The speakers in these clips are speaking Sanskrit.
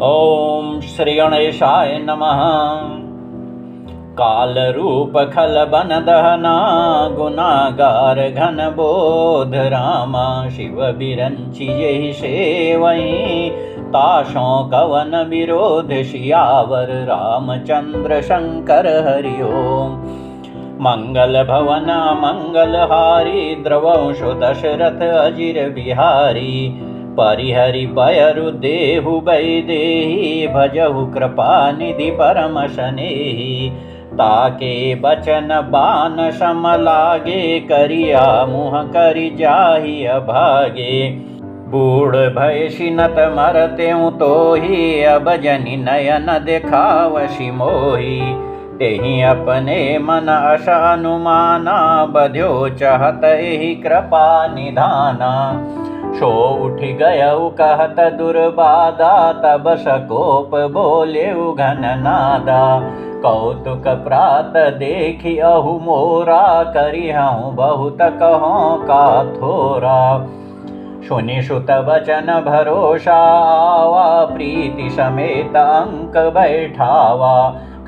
ओम श्री गणेशाय नमः। कालरूप खल बन दहना गुनागार घन बोध रामा शिव बिरंचि यही सेवई ताशों कवन विरोध शियावर रामचंद्र शंकर हरि ओम। मंगल भवन मंगलहारी द्रवंशो दशरथ अजिर बिहारी परिहरि पयरु देहु वैदेही भजहु कृपा निधि परम शनेही ताके बचन बान सम लागे करिया मुह करि जाहि अभागे बूढ़ भय नत मरतेउ तोहि अब जनि नयन देखावशि मोहि तेहि अपने मन अश अनुमाना बध्यो चहत एहि कृपा निधाना सो उठ गयउ कहत दुर्बादा तब सकोप बोलेउ घन नादा कौतुक प्रात देखि अहु मोरा करिहउँ बहुत कहों का थोरा सुनि सुत वचन भरोसा आवा प्रीति समेत अंक बैठावा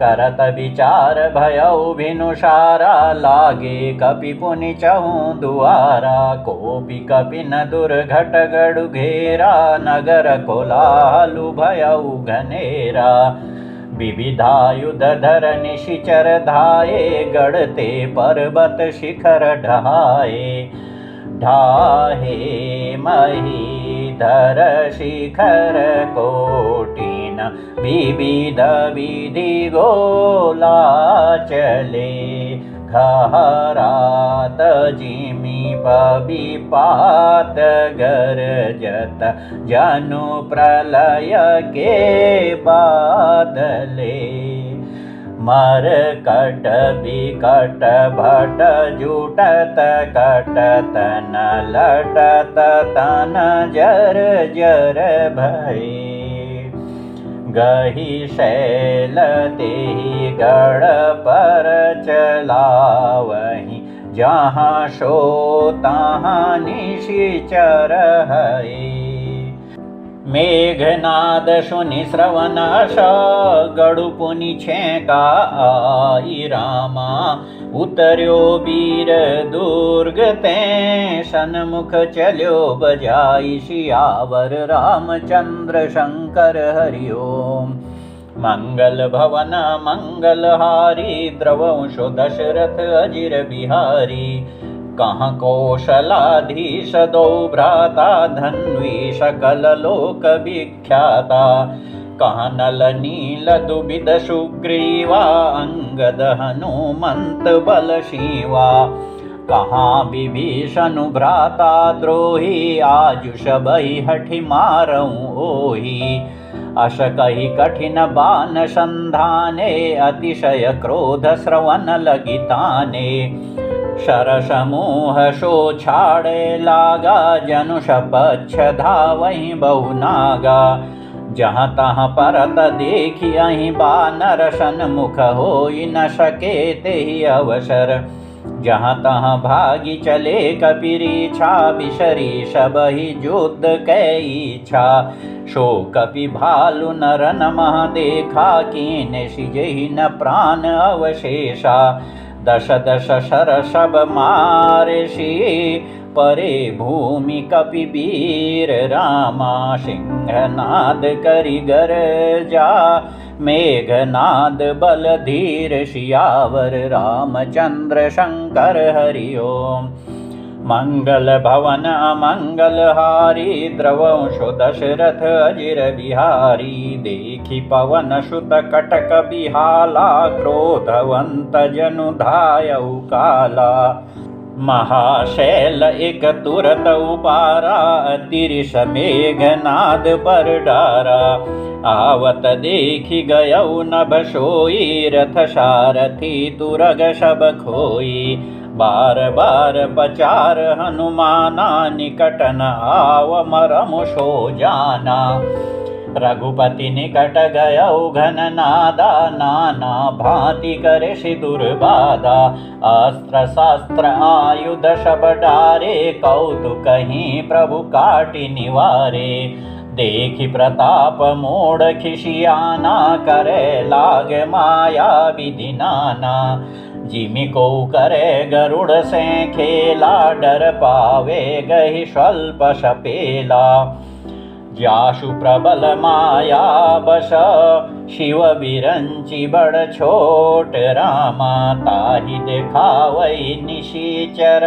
करत विचार भयउ भिनुसारा लागे कपि पुनि चहु दुआरा कोपि कपि न दुर्घट गढ़ घेरा नगर कोलाहलु भयउ घनेरा विविधायुध धर निशिचर धाये गढ़ते पर्वत शिखर ढहाए ढाहे मही धर शिखर कोटिन विविध विधि गोला चले घहरात जिमि पविपात गरजत जनु प्रलय के बादले मरकट विकट भट जुटत कटत न लटत तन जर जर भये गहि शैल तेहि गढ़ पर चलावहि जहाँ शो तहाँ निशिचर है मेघनाद सुनि श्रवण अश गढ़ु पुनि छेका आई रामा उतर्यो वीर दुर्ग ते सन्मुख चल्यो बजाई सियावर रामचंद्र शंकर हरि ओम। मंगल भवन मंगलहारी द्रवंशो दशरथ अजिर बिहारी कहाँ कौशलाधीश दो भ्राता धन्वी सकल लोक विख्याता कहाँ नल नील दुबिद सुग्रीवा अंगद हनुमंत बल शिवा कहाँ विभीषण भ्राता द्रोही आजुष बहि हठि मारऊँ ओही अश कहि कठिन बान संधाने अतिशय क्रोध श्रवण लगिताने शरसमूह शो छाड़े लागा जनुष पक्ष धावहि बहु नागा जहाँ तहाँ परत देखि अहि बानर सन्मुख होई न सके तेहि अवसर जहाँ तहाँ भागी चले कपिरीछा बिसरी सबहि युद्ध कै इच्छा सो कपि भालु नर नमः देखा कीन सिजहि न प्राण अवशेषा दश दश शर सब मारषि परे भूमि कपि वीर रामा सिंहनाद करि गरजा मेघनाद बल धीर सियावर रामचंद्र शंकर हरि ओम। मंगल भवन अमंगलहारी द्रवंशो दशरथ अजिर बिहारी देखि पवन सुत कटक बिहाला क्रोधवंत जनु धायउ काला महाशैल एक तुरत उपारा अतिरिष मेघनाद पर डारा आवत देखि गयउ नभ सोई रथ सारथी तुरग सब खोई बार बार पचार हनुमाना निकट न आव मरम सो जाना रघुपति निकट गयउ घन नादा नाना भांति करे सिदुर बाधा अस्त्र शास्त्र आयुध सब डारे कौतुक ही प्रभु काटि निवारे देखि प्रताप मोड़ खिसियाना, करे लाग माया विधि नाना। जिमि को करे गरुड़ से खेला, डर पावे गहि स्वल्प सपेला। जासु प्रबल माया बस, शिव बिरंचि बड़ छोट रामा। ताहि देखावै निशिचर,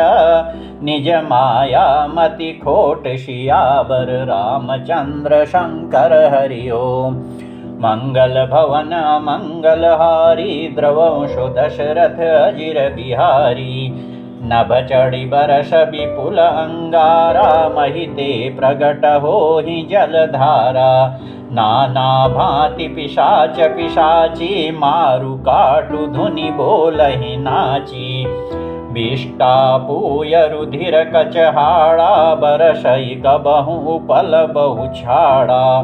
निज माया मति खोट। सियावर रामचंद्र शंकर हरि ओम। मंगल भवन मंगलहारी, द्रवंशो दशरथ अजिर बिहारी। नभ चढ़ी बरस विपुल अंगारा, महिते प्रगट होहि जलधारा। नाना भांति पिशाच पिशाची, मारु काटु धुनि बोलहि नाची। विष्टा पूय रुधिर कचहाड़ा, बरसई कबहु उपल बहु छाड़ा।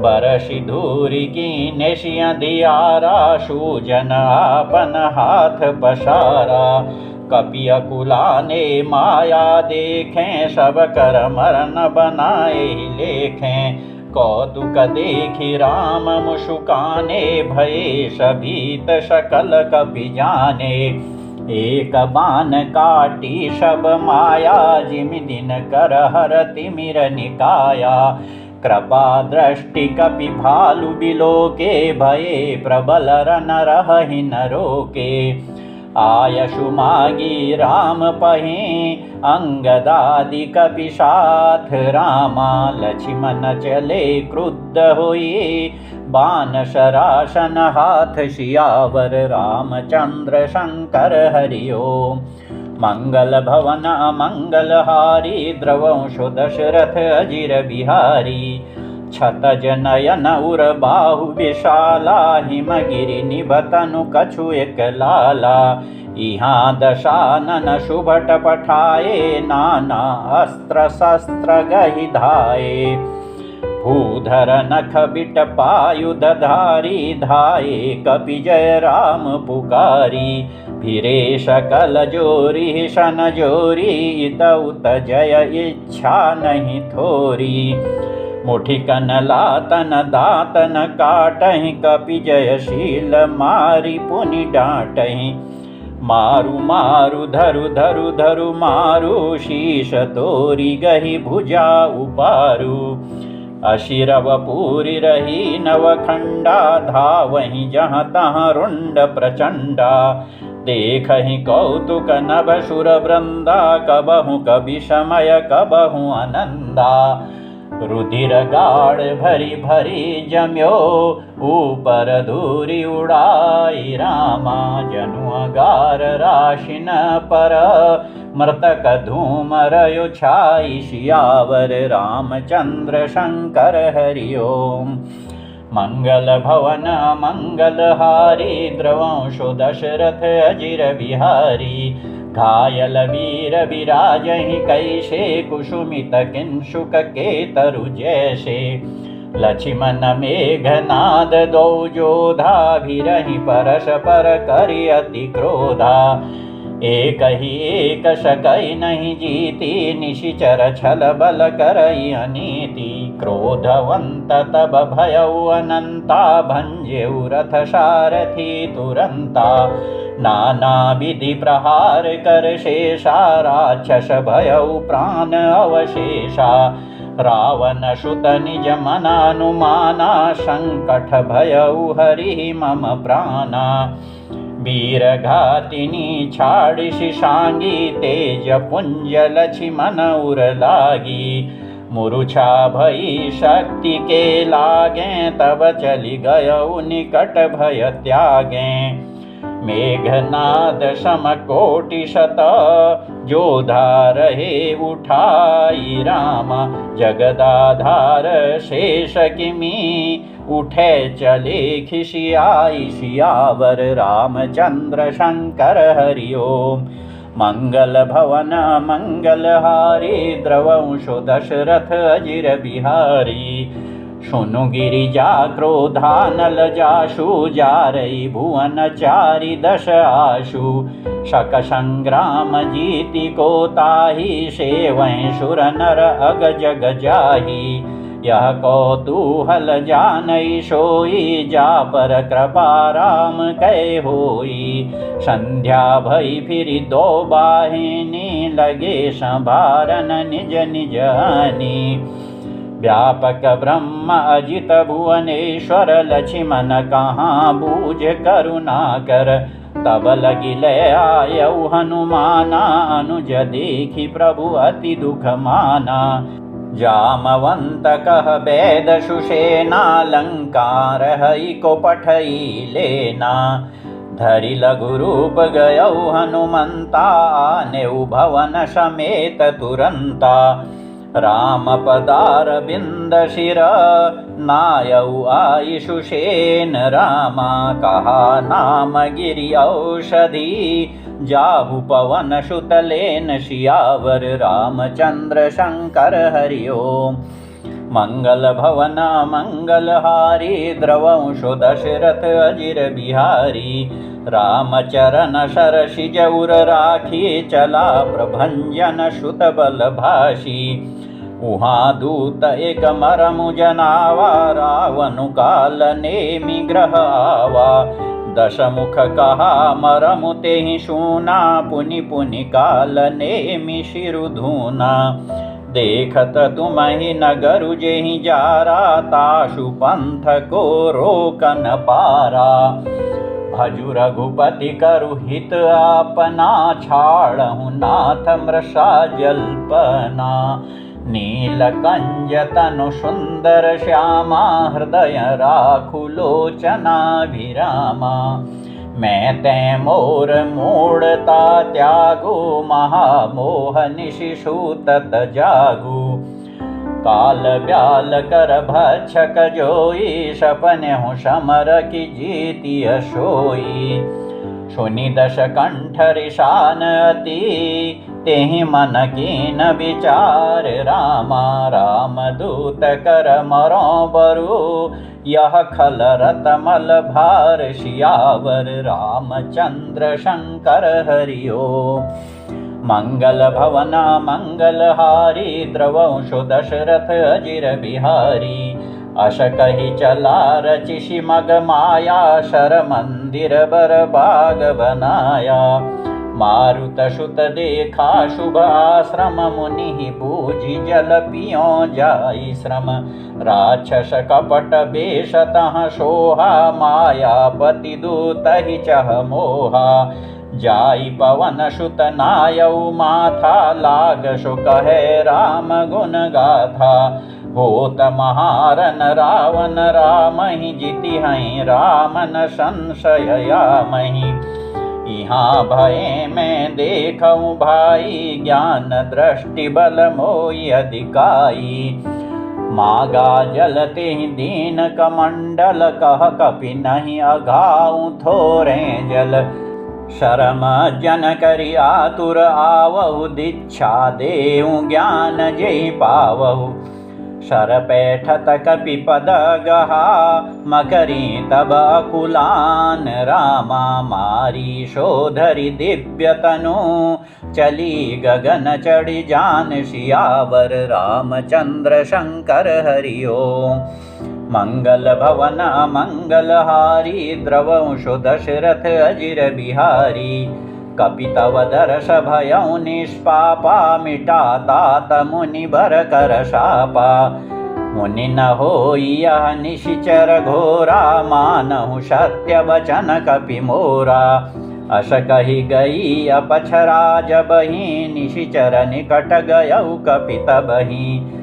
बरसि धूरि कीने सिय दियारा, सूजन आपन हाथ पसारा। कपि अकुलाने माया देखें, सब कर मरन बनाए लेखें। कौतुक देखि राम मुसुकाने, भये सभीत सकल कपि जाने। एक बाण काटी सब माया, जिमि दिन कर हर तिमिर निकाया। कृपा दृष्टि कपि भालु बिलोके, भये प्रबल रन रहहि न रोके। आयसु मागी राम पहि, अंगदादि कपि साथ रामा। लक्ष्मण चले क्रुद्ध होई, बाण शरासन हाथ। सियावर रामचंद्र शंकर हरि ओम। मंगल भवन मंगलहारी, द्रवंशो दशरथ अजिर बिहारी। छतज नयन उर बाहु विशाला, हिमगिरि निभतनु कछु एक लाला। इहाँ दशानन सुभट पठाए, नाना अस्त्र शस्त्र गहि धाये। भूधर नख बिट पायुध धारी, धाये कपि जय राम पुकारी। फिरे सकल जोरी सन जोरी, इत उत जय इच्छा नहीं थोरी। मुठिकन लातन दातन काटहि, कपि जयशील मारि पुनि डांटहि। मारु मारु धरु धरु धरु मारु, शीश तोरी गहि भुजा उपारु। अशिरव पूरी रही नवखंडा, धावहि जहाँ तहाँ रुंड प्रचंडा। देखहि कौतुक नभ सुर वृंदा, कबहु कबि समय कबहु आनंदा। रुधिर गाढ़ भरी भरी जम्यो, ऊपर धूरी उड़ाई रामा। जनु अगार राशिन पर, मृतक धूम रयो छाई। सियावर रामचंद्र शंकर हरि ओम। मंगल भवन मंगलहारी, द्रवंशो दशरथ अजिर बिहारी। घायल वीर विराजहि कैसे, कुसुमित किंशुक के तरु जैसे। लक्ष्मण मेघनाद दो जोधा, भिरहि परस्पर करि अति क्रोधा। एक ही एक सकई नहीं जीती, निशिचर छल बल करई अनीति। क्रोधवंत तब भयउ अनंता, भंजेउ रथ सारथी तुरंता। नाना विधि प्रहार कर शेषा, राक्षस भयउ प्राण अवशेषा। रावण सुत निज मनानुमाना, संकट भयउ हरि मम प्राणा। वीर घातिनी छाड़ि सांगी, तेज पुंज लक्ष्मण उर लागी। मूर्छा भई शक्ति के लागे, तब चली गयउ निकट भय त्यागे। मेघनाद समकोटि शत, जोधा रहे उठाई रामा। जगदाधार शेष किमी, उठे चले खिसियाई। सियावर रामचंद्र शंकर हरि ओम। मंगल भवन मंगलहारी, द्रवंशो दशरथ अजिर बिहारी। सुनु गिरिजा क्रोधानल जाशु, जारई भुवन चारि दश आशु। शक संग्राम जीति को ताहि, सेवै सुर नर अग जग जाहि। यह कौतूहल जानई सोई, जा पर कृपा राम कै होई। संध्या भई फिर दो बाहिनी, लगे संभारन निज निज हनी। व्यापक ब्रह्म अजित भुवनेश्वर, लक्ष्मण कहाँ बूझ करुणा कर। तब लगिले आयऊ हनुमाना, अनुज देखी प्रभु अति दुख माना। जामवंत कह वेद सुषेना, लंकार हई को पठई लेना। धरि लघु रूप गयऊ हनुमंता, नेउ भवन समेत तुरंता। राम पदार बिंद शिर, नायऊ आई सुषेन रामा। कहा नाम गिरि औषधि, जाहु पवन सुत लेन सियावर। रामचंद्र शंकर हरि ओम। मंगल भवन मंगल हारी, द्रवंशो दशरथ अजिर बिहारी। रामचरण सरसिज उर राखी, चला प्रभंजन सुत बल भाषी। उहाँ दूत एक मरमु जनावा, रावनु काल नेमि ग्रह आवा। दशमुख कहा मरमु तेहि सूना, पुनि पुनि काल नेमि शिरु धूना। देखत तुमहि नगरु जेहि जारा, ताशु पंथ को रोकन पारा। भजु रघुपति करु हित आपना, छाड़हु नाथ मृषा जल्पना। नीलकंज तनु सुंदर श्यामा, हृदय राखु लोचनाभिरामा। मैं तै मोर मूढ़ता त्यागु, महामोह निशिशु तत जागु। काल ब्याल कर भक्षक जोई, सपनेहु समर की जीतिय सोई। सुनि दश कंठ रिसान अति, तेहि मन कीन विचार रामा। रामदूत कर मरो बरु, यह खल रतमल भार सियावर। रामचंद्र शंकर हरि ओम। मंगल भवन मंगल हारी, द्रवंशो दशरथ अजिर बिहारी। अश कहि चला रचिषि मग माया, शर मंदिर बर बाग बनाया। मारुत सुत देखा शुभ आश्रम, मुनि बूझि जल पियो जाई श्रम। राक्षस कपट बेश तह सोहा, मायापति दूत ही चह मोहा। जाई पवन सुत नायऊ माथा, लाग सो कहे राम गुण गाथा। होत महारन रावण रामहि, जिति हैं रामन संशय यामहि। यहाँ भये मैं देखऊँ भाई, ज्ञान दृष्टि बल मोहि अधिकाई। मागा जलते दीन कमंडल, कह कपि नहीं अघाऊँ थोरे जल। शरम जन करि आतुर आवहु, दीक्षा देऊँ ज्ञान जेहि पावहु। शर पैठत कपि पद गहा, मकरी तब अकुलान रामा। मारी शोधरि दिव्य तनु, चली गगन चढ़ि जान सियावर। रामचंद्र शंकर हरि ओम। मंगल भवन मंगल हारी, द्रवंशो दशरथ अजिर बिहारी। कपि तव दर्श भयउ निष्पापा, मिटा तात मुनि बर कर शापा। मुनि न होई यह निशिचर घोरा, मानहु सत्य वचन कपि मोरा। अस कहि गई अपछरा जबहि, निशिचर निकट गयउ कपि तबहि।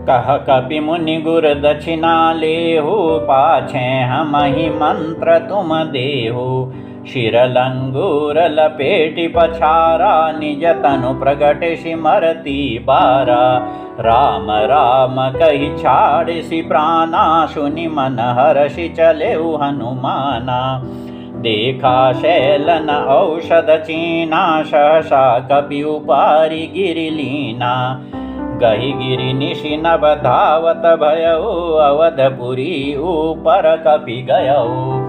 कह कपि मुनि गुर दक्षिणा लेहु, पाछे हमहि मंत्र तुम देहु। शिर लंगूर लपेटि पछारा, निज तनु प्रगट सिमरति बारा। राम राम कहि छाड़िसि प्राणा, सुनि मन हर्षि चलेउ हनुमाना। देखा शैलन औषध चीना, सहसा कपि उपारि गिरि लीना। गहि गिरि निशि नभ धावत भयउ, अवधपुरी ऊपर कपि गयउ।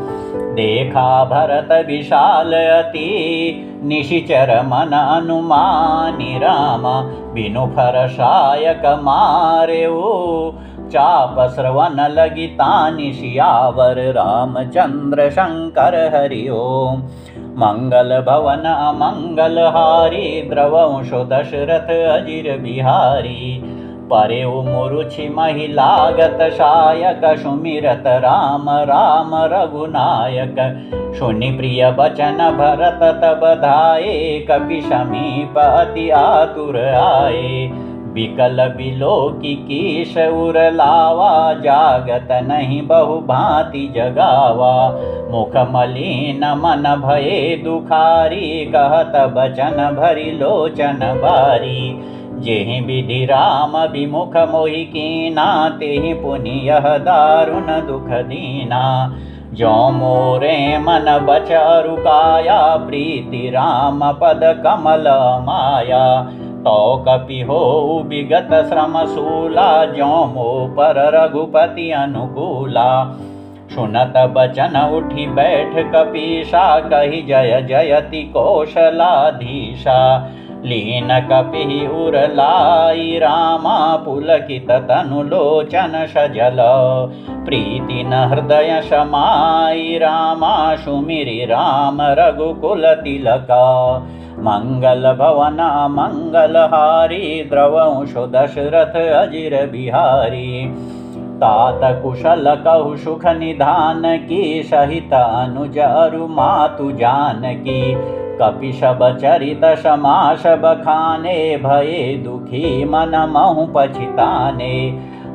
देखा भरत विशाल अति, निशिचर मन अनुमानि रामा। बिनु फर सायक मारेउ, चाप श्रवण लगी तानि सियावर रामचंद्र शंकर हरि ओम। मंगल भवन अमंगल हारी द्रवंशो दशरथ अजिर बिहारी। परे मुरुचि महिलागत शायक सुमिरत राम राम रघुनायक। सुनि प्रिय बचन भरत तब धाये कपि समीप अति आतुर आए। बिकल बिलोकी कीश उर लावा जागत नहीं बहु भांति जगावा। मुख मलिन मन भये दुखारी कहत बचन भरि लोचन बारी। जेहि विधि राम विमुख मोहि कीना तेहि पुनि यह दारुण दुख दीना। जो मोरे मन बचरु काया प्रीति राम पद कमल माया। तो कपि हो विगत श्रम सूला जो मो पर रघुपति अनुकूला। सुनत बचन उठी बैठ कपीसा कहि जय जयति कौशलाधीशा। लीन कपि उर लाई रामा पुलकित तनु लोचन सजल। प्रीति न हृदय समाई रामा सुमिरि राम रघुकुल तिलका। मंगल भवन मंगल हारी द्रवंशो दशरथ अजिर बिहारी। तात कुशल कहु सुख निधान की सहित अनुज अरु मातु जानकी। कपि सब चरित समास बखाने भये दुखी मन महु पछिताने।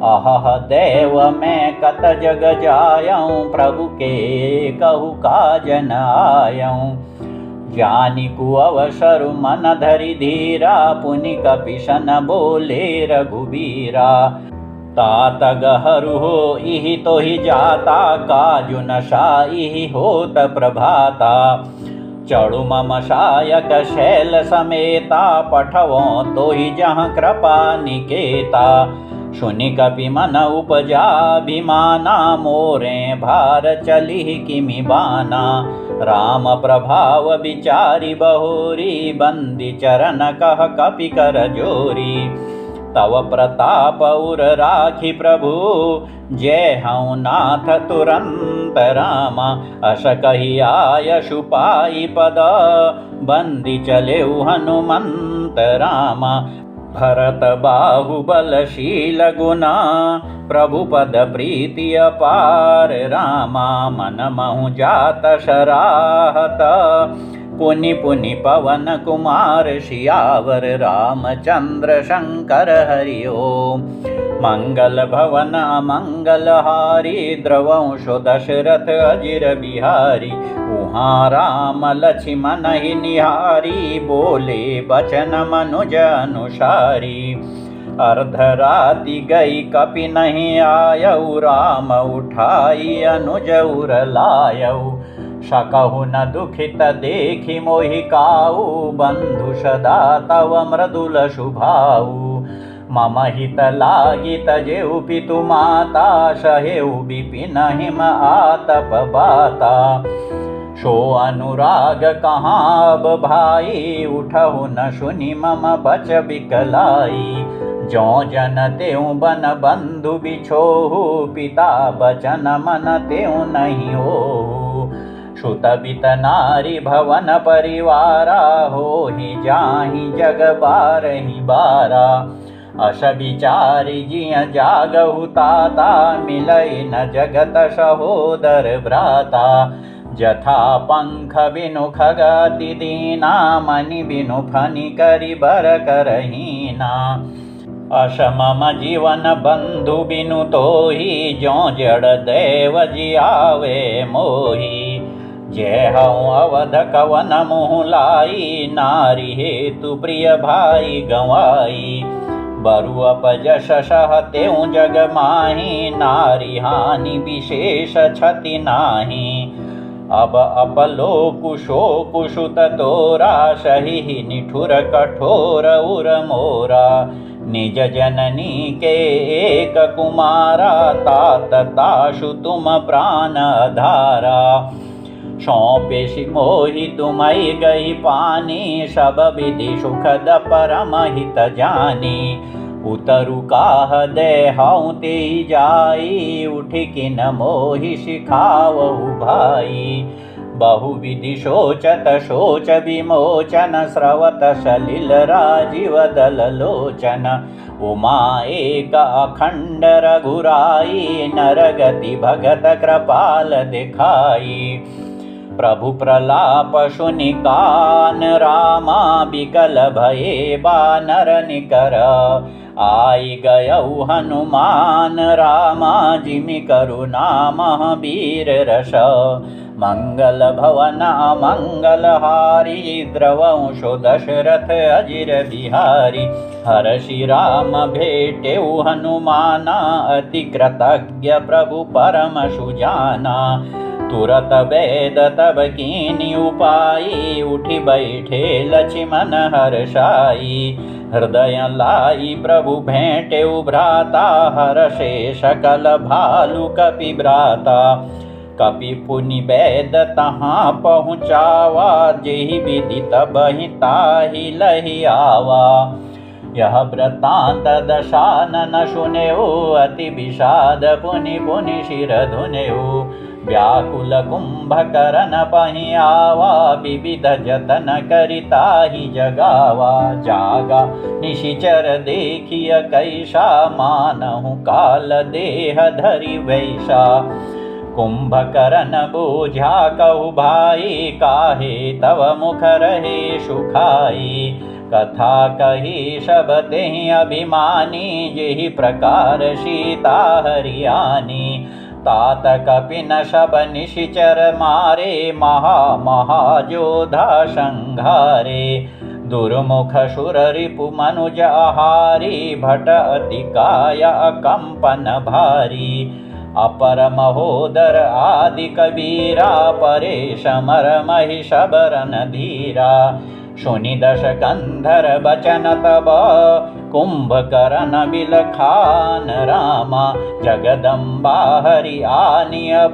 अहह देव मैं कत जग जायऊँ प्रभु के कहु काज न आयऊँ। जानि कुअवसरु मन धरि धीरा पुनि कपिशन बोले रघुबीरा। तात गहरू हो इहि तोहि जाता काजु न साइहि होत प्रभाता। चढ़ु मम शायक शैल समेता पठवो तोहि जहाँ कृपा निकेता। सुनि कपि मन उपजा भिमाना मोरे भार चली किमि बाना। राम प्रभाव विचारि बहोरी बंदी चरण कह कपि कर जोरी। तव प्रताप उर राखी प्रभु जय हऊँ नाथ तुरंत रामा। अस कहि आयशु पाई पद बंदी चले हनुमंत रामा। भरत बाहुबलशील गुना प्रभु पद प्रीति अपार रामा। मन महु जात सराहत पुनि पुनि पवन कुमार सियावर रामचंद्र शंकर हरि ओम। मंगल भवन अमंगल हारी द्रवंशो दशरथ अजिर बिहारी। उहाँ राम लक्ष्मण ही निहारी बोले बचन मनुज अनुसारी। अर्धराति गई कपि नहीं आयऊ राम उठाई अनुज उर लायऊ। सकहु न दुखित देखि मोहि काऊ बंधु सदा तव मृदुल शुभाऊ। मम हित लागी तजेउ पितु माता सहेउ विपिन हिम आतप बाता। सो अनुराग कहाँ अब भाई उठहु न सुनि मम बच बिकलाई। जो जन तेउ बन बंधु बिछोहु पिता बचन मन तेउ नहीं होहु। सुत बित नारी भवन परिवारा होहि जाहि जग बारहि बारा। अस विचारि जिय जागहु ताता मिलई न जगत सहोदर भ्राता। जथा पंख बिनु खगति दीना मणि बिनु फनि करि बर करहीना। अस मम जीवन बंधु बिनु तोहि जो जड़ देव जियावे मोहि। जय हऊँ अवध कवन मुँह लाई नारी हेतु प्रिय भाई गंवाई। बरु अपजस सहतेउ जग माही नारी हानि विशेष क्षति नाही। अब अपलोकु शोकु सुत तोरा सही निठुर कठोर उर मोरा। निज जननी के एक कुमारा तात ताशु तुम प्राण धारा। सौंपे मोहि तुमई गई पानी सब विधि सुखद परम हित जानी। उतरु काह देहौ ते जाई, उठ किन मोहि सिखावहु भाई। बहुविधि शोचत शोच विमोचन, स्रवत सलिल राजीव दल लोचन। उमा एक अखंड रघुराई, नरगति भगत कृपाल दिखाई। प्रभु प्रलाप सुनि कान रामा, बिकल भये बानर निकर। आई गयौ हनुमान रामा, जिमि करुणा महावीर रस। मंगल भवन अमंगल हारी, द्रवंशो दशरथ अजिर बिहारी। हर्षि राम भेटेउ हनुमाना, अति कृतज्ञ प्रभु परम सुजाना। तुरत वेद तब कीनी उपाई, उठि बैठे लक्ष्मण हर्षाई। हृदय लाई प्रभु भेंटेउ भ्राता, हर्षे सकल भालु कपि भ्राता। कपि पुनि वेद तहाँ पहुँचावा, जेहि विधि तबहि ताहि लहि आवा। यह वृत्तांत दशानन सुनेउ, अति विषाद पुनि पुनि शिर धुनेउ। व्याकुल कुंभकर्ण पहि आवा, विविध जतन करिताहि जगावा। जागा निशिचर देखिय कैसा, मानहु काल देह धरि वैसा। कुंभकर्ण बूझा कहु भाई, काहे तव मुख रहे सुखाई। कथा कही सब तेहि अभिमानी, जेहि प्रकार सीता हरियानी। तात कपिन सब निशिचर मारे, महाजोधा संघारे। दुर्मुख सुर रिपु मनुज आहारी, भट अति काय कंपन भारी। अपर महोदर आदि कबीरा, परेश मर महिष बरन धीरा। सुनि दश कंधर बचन तब, कुंभकर्ण बिलखान रामा। जगदम्बा हरि आनि अब,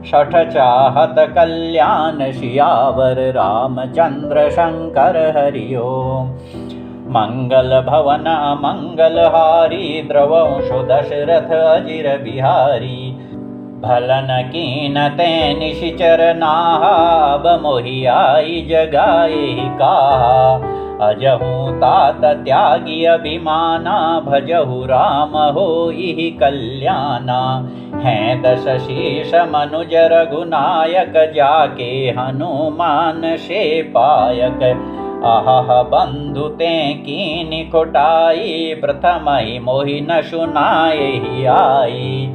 शठ चाहत कल्याण सियावर रामचंद्र शंकर हरि ओम। मंगल भवन अमंगल हारी, द्रवंशो दशरथ अजिर बिहारी। भलन कीन ते निशिचर नाहा, अब मोहि आई जगाए काहा। अजहु तात त्यागी अभिमाना, भजहु राम होई कल्याणा। हैं दश शीष मनुज रघुनायक, जाके हनुमान से पायक। अहह बंधु ते कीनि कोटाई, प्रथम ही मोहि न सुनाए ही आई।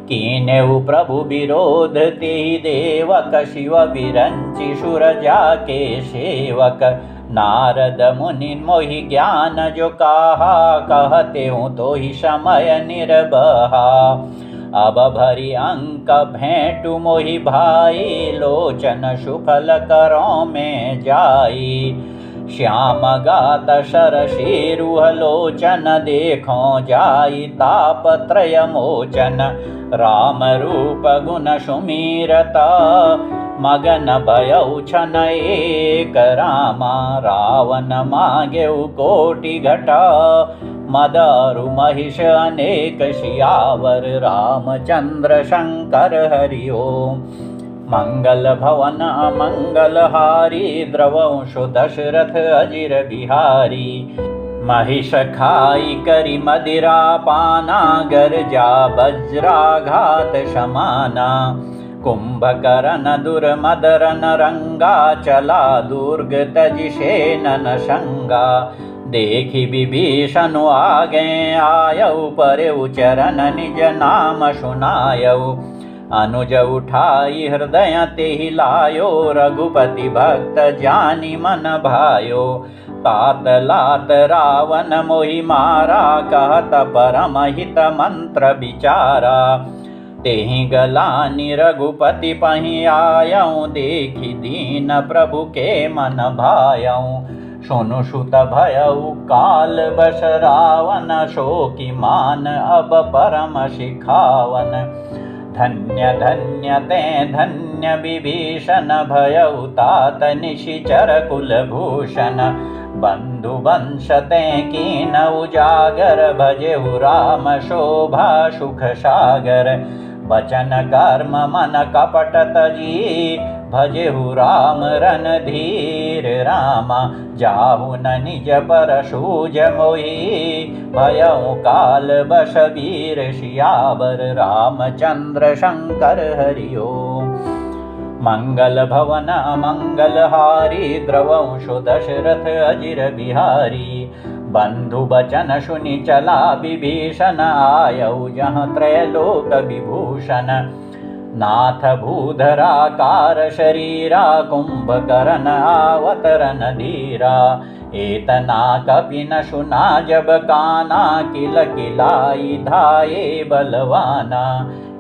कीनेहु प्रभु विरोध तेहि देवक, शिव विरंचि सुर जाके सेवक। नारद मुनि मोहि ज्ञान जो कहा, कहते हूँ तो ही समय निर्बहा। अब भरी अंक भेंटु मोहि भाई, लोचन सुफल करों में जाई। श्याम गात शरशी रुह लोचन, देखो जाई तापत्रय मोचन। राम रूप गुण सुमीरता, मगन भयउ छन एक रामा। रावण मागेउ कोटि घटा, मदारु महिष अनेक सियावर। रामचंद्र शंकर हरि ओम। मंगल भवन अमंगल हारी, द्रवंशो दशरथ अजिर बिहारी। महिष खाई करि मदिरा पाना, गर्जा वज्राघात समाना। कुंभकर्ण दुर्मदरन रंगा, चला दुर्ग तजि सेनन संगा। देखि विभीषण आगे आयौ, परेउ चरण निज नाम सुनायौ। अनुज उठाई हृदय तेहि लायो, रघुपति भक्त जानि मन भायो। तात लात रावण मोहि मारा, कहत परम हित मंत्र विचारा। तेहि गलानि रघुपति पहि आयौ, देखि दीन प्रभु के मन भायौ। सुनु सुत भयउ काल बस रावण, शोकि मान अब परम सिखावन। धन्य धन्य ते धन्य विभीषण भयउ तात निशिचर कुलभूषण बंधु वंश ते कीन उजागर भजेहु राम शोभा सुख सागर वचन कर्म मन कपट तजी भजेहु राम रणधीर रामा जाहु न निज पर सूज मोहि भयउ काल बश वीर सियावर रामचंद्र शंकर हरि ओम। मंगल भवन मंगल हारी द्रवंशु दशरथ अजिर बिहारी बंधु बचन सुनि चला विभीषण आयौ जहाँ त्रैलोक विभूषण नाथ भूधराकार शरीरा कुंभकर्ण आवतरन धीरा एतना कपि न सुना जब काना किल किलाई धाये बलवाना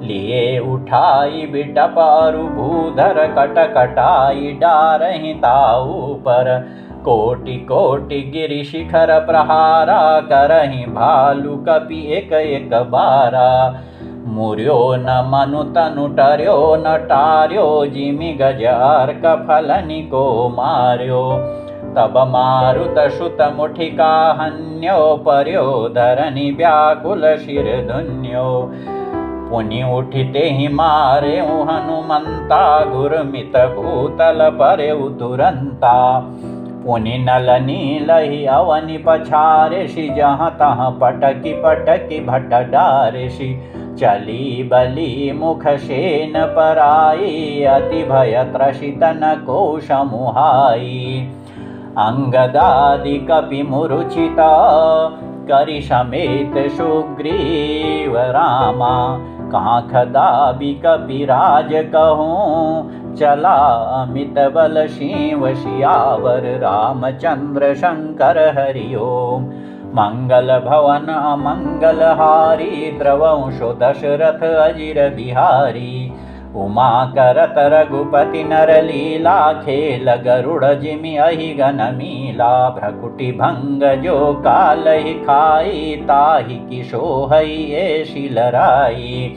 लिए उठाई बिटपारु भूधर कटकटाई डारहि ताऊ पर कोटि कोटि गिरि शिखर प्रहारा करहि भालु कपि एक एक बारा मुर्यो न मनु तनु टर्यो न टार्यो जिमि गजार्क फलनि को मार्यो तब मारुत सुत मुठिका हन्यो पर्यो धरनि व्याकुल शिर धुन्यो पुनि उठिते ही मारे हनुमंता गुरमित भूतल परेउ तुरंता पुनि नल नीलहि अवनि पछारेषि जहाँ तहाँ पटकी पटकी भट डारेषि चली बली मुख शेन पराई अति भय त्रसित न कोश मुहाई अंगदादि कपि मूर्छिता करि समेत सुग्रीव रामा कांख दाबी कपिराज कहूँ चला अमित बल शिव सियावर रामचंद्र शंकर हरि ओम। मंगल भवन अमंगल हारी द्रवंशो दशरथ अजिर बिहारी उमा करत रघुपति नर लीला खेल गरुड़ जिमि अहि गन मीला भ्रकुटि भंग जो कालहि खाई ताहि कि सोहई ऐसी लराई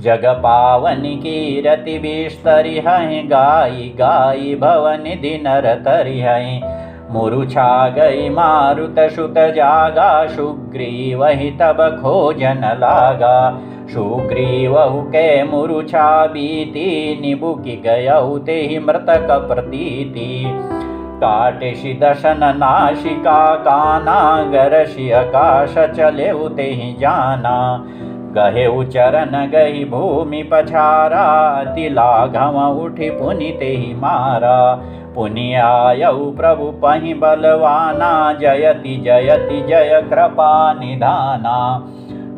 जग पावन कीरति बिस्तरि हैं गाई गाई भवन दिनर तरि हैं मुरुछा गई मारुत सुत जागा सुग्रीवहि तब खोजन लागा सुग्रीवहु के मुरुछा बीती निबुकि गयउ तेहि मृतक प्रतीति काटिषि दशन नाशिका काना गरषि आकाश चलेउ तेहि जाना गहेउ चरण गहि भूमि पछारा अति लाघव उठि पुनि तेहि मारा पुनि आयौ प्रभु पहि बलवाना जयति जयति जय कृपा निधाना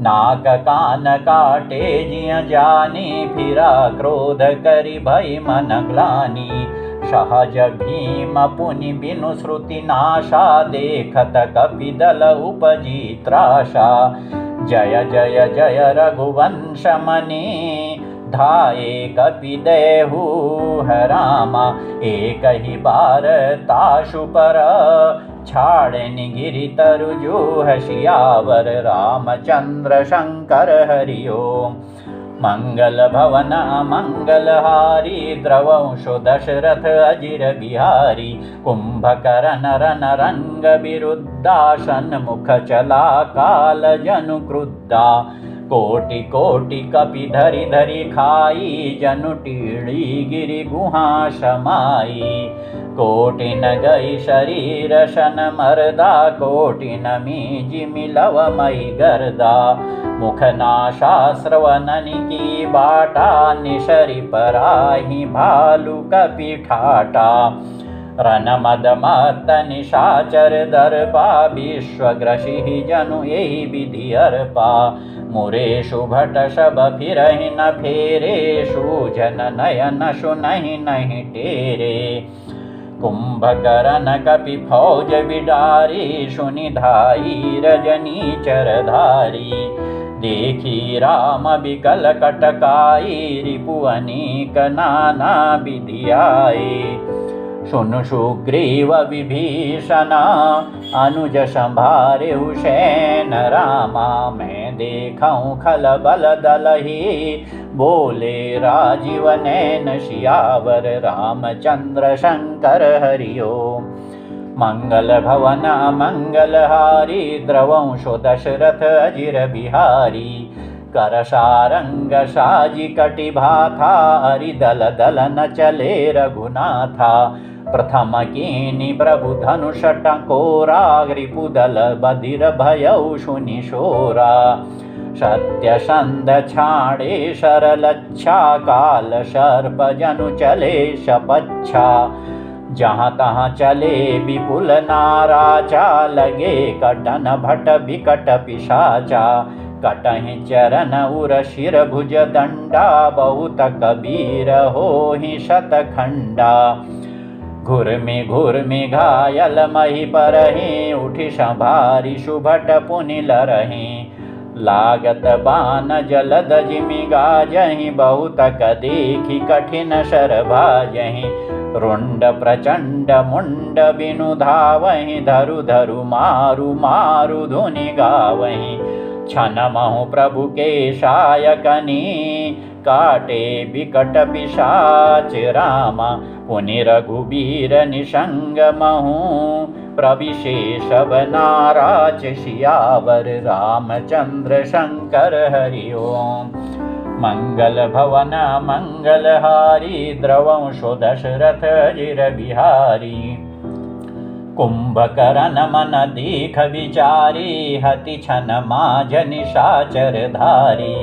नाक कान काटे जिय जानी फिरा क्रोध करि भय मन ग्लानि सहज भीम पुनि बिनु श्रुति नाशा देखत कपिदल उपजी त्रासा जय जय जय रघुवंश मणि धाये कपि देहु रामा एक ही बार ताशु पर छाड़नि गिरि तरु जो सियावर रामचंद्र शंकर हरि ओम। मंगल भवन मंगल हारी द्रवंशो दशरथ अजिर बिहारी कुंभकर्ण रन रंग विरुद्धासन मुख चला काल जनु क्रुद्धा कोटि कोटि कपि धरि धरि खाई जनु टीड़ी गिरि गुहा समाई कोटि न गई शरीर शन मरदा कोटि न मीजि मिलव मई गर्दा मुख नाशा श्रवणनि की बाटा निशरि पराहि भालु कपि ठाटा रन मद मत निशाचर दर्पा विश्वग्रसिहि जनु एहि विधि अर्पा मुरेशु भट सब फिरहि न फेरे सूझन नयन सुनहि नहि टेरे कुंभकर्ण कपि फौज बिडारी सुनि धाई रजनी चरधारी देखी राम बिकल कटकाई रिपु अनेक नाना विधियाए सुनु सुग्रीव विभीषण अनुज संभारे हुसैन रामा। मैं देखऊँ खल बल दलहि बोले राजीव नैन सियावर रामचंद्र शंकर हरि ओम। मंगल भवन मंगलहारी द्रवंशो दशरथ अजिर बिहारी। कर सारंग साजी कटिभाथा हरि दल दल न चले रघुनाथा। प्रथम कीनि प्रभु धनुष टकोरा रिपुदल बधिर भयउ सुनि शोरा। सत्यसंध छाड़े शरलच्छा काल सर्प जनु चले शपच्छा। जहाँ तहाँ चले विपुल नाराचा लगे कटन भट विकट पिशाचा। कटहि चरण उर शिर भुज दंडा बहुत कबीर होहि शतखंडा। घुर्मि घायल मही परहि उठि संभारि सुभट पुनि लरहि। लागत बान जलद जिमि गाजहि बहुतक देखि कठिन शर भाजहि। रुंड प्रचंड मुंड बिनु धावहि धरु धरु मारु मारु धुनि गावहि। छन महु प्रभु के शायकनी काटे बिकट पिशाच रामा। पुनि रघुबीर निसंग महु प्रविशेष नाराज सियावर रामचंद्र शंकर हरि ओम। मंगल भवन मंगलहारी द्रवंशो दशरथ अजिर बिहारी। कुंभकर्ण मन दीख विचारी हति छन माज निशाचर धारी।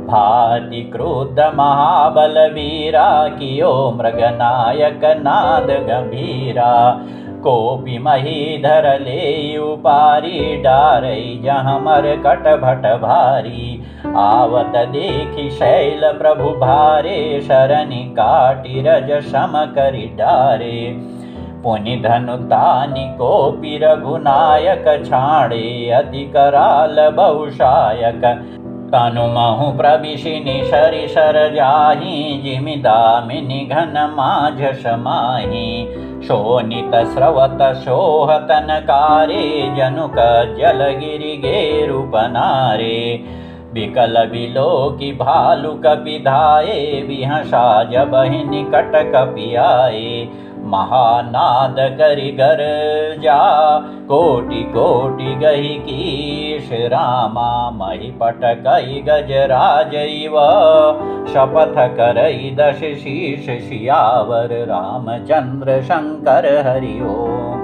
भाति क्रुद्ध महाबल वीरा कियो मृगनायक नाद गंभीरा। कोपि महीधर ले उपारी डारई जहाँ मरकट भट भारी। आवत देखि शैल प्रभु भारे शरणि काटि रज सम करि डारे। पुनि धनु तानि कोपि रघुनायक छाड़े अति कराल बहुशायक। तनु महु प्रविशि निशरि शर जाहि जिमि दामिनि घन माझ समाहि। शोणित स्रवत शोहतनकारे जनुक जलगिरि गेरु बनारे। विकल विलोकि भालु कपि धाये बिहसा जबहि निकट कपि आए। महानाद करि गर्जा कोटि कोटि गहि कीश रामा। महि पटकई गजराजैव शपथ करई दश शीश सियावर रामचंद्र शंकर हरि ओम।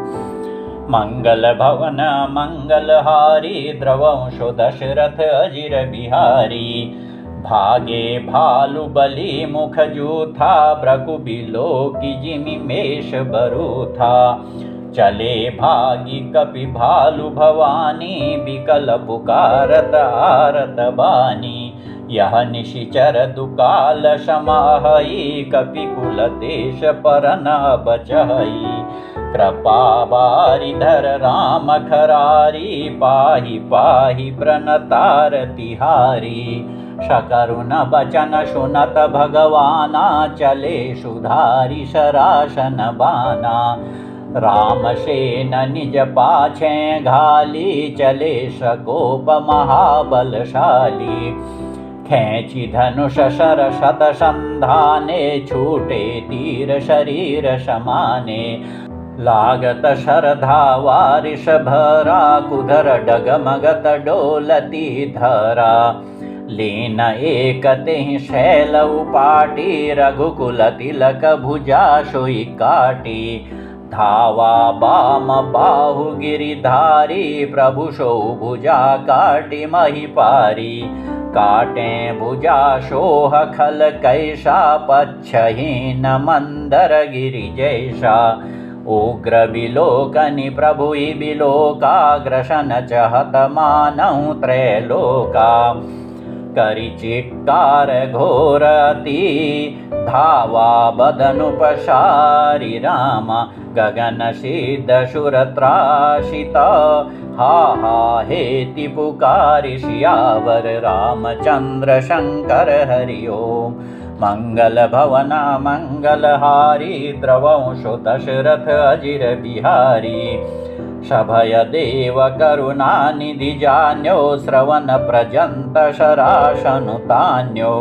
मंगल भवन मंगलहारी द्रवंशो दशरथ अजिर बिहारी। भागे भालु बलि मुख जूथा ब्रकु बिलोकि जिमि मेष बरूथा। चले भागी कपि भालु भवानी बिकल पुकारत आरत बानी। यह निशिचर दुकाल समाहई कपि कुल देश पर न बचहई। कृपा बारिधर राम खरारी पाहि पाहि प्रणतार तिहारी। शकरुन बचन सुनत भगवाना चले सुधारि शरासन बाना। राम सेन निज पाछे घाली चले सकोप महाबलशाली। खेचि धनुष शर शत संधाने छूटे तीर शरीर समाने। लागत शरधा वारिश भरा कुधर डगमगत डोलती धरा। लीन एक तेहि शैल उपाटी रघुकुल तिलक भुजा सोई काटी। धावा बाम बाहु गिरिधारी प्रभु सो भुजा काटी महिपारी। काटे भुजा सोह खल कैसा पच्छहीन मंदर गिरि जैसा। उग्र विलोकनि प्रभु विलोकाग्रशन चहत मानहु त्रैलोका। करि चिक्कार घोरती धावा बदनु पशारि रामा। गगन सिद्ध सुर त्रासित हा हा हेति पुकारि सियावर रामचंद्र शंकर हरि ओम। मंगल भवन मंगलहारी द्रवंशो दशरथ अजिर बिहारी सभय देव करुणा निधि जान्यो श्रवण प्रजंत शराशनुतान्यो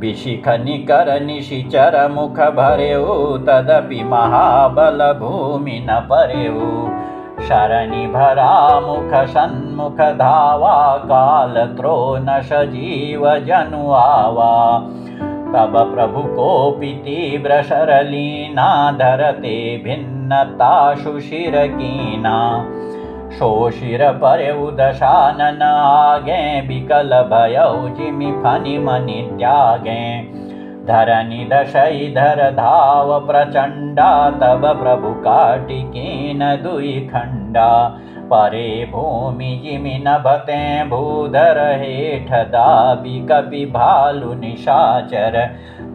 विशिख निकर निशिचर मुख भरेऊ तदपि महाबल भूमि न परेऊ शरणि भरा मुख सन्मुख धावा काल त्रोन सजीव जनु आवा तब प्रभु कोपि तीव्र शरलीना धरते भिन्नताशु शिर कीना शोशिर परेउ दशानन आगे बिकल भयउ जिमि फनि मनि त्यागे धरनि दशैधर धाव प्रचंडा तब प्रभु काटिकीन दुई खंडा परे भूमि जिमि नभते भूधर हेठ दाबि कपि भालु निशाचर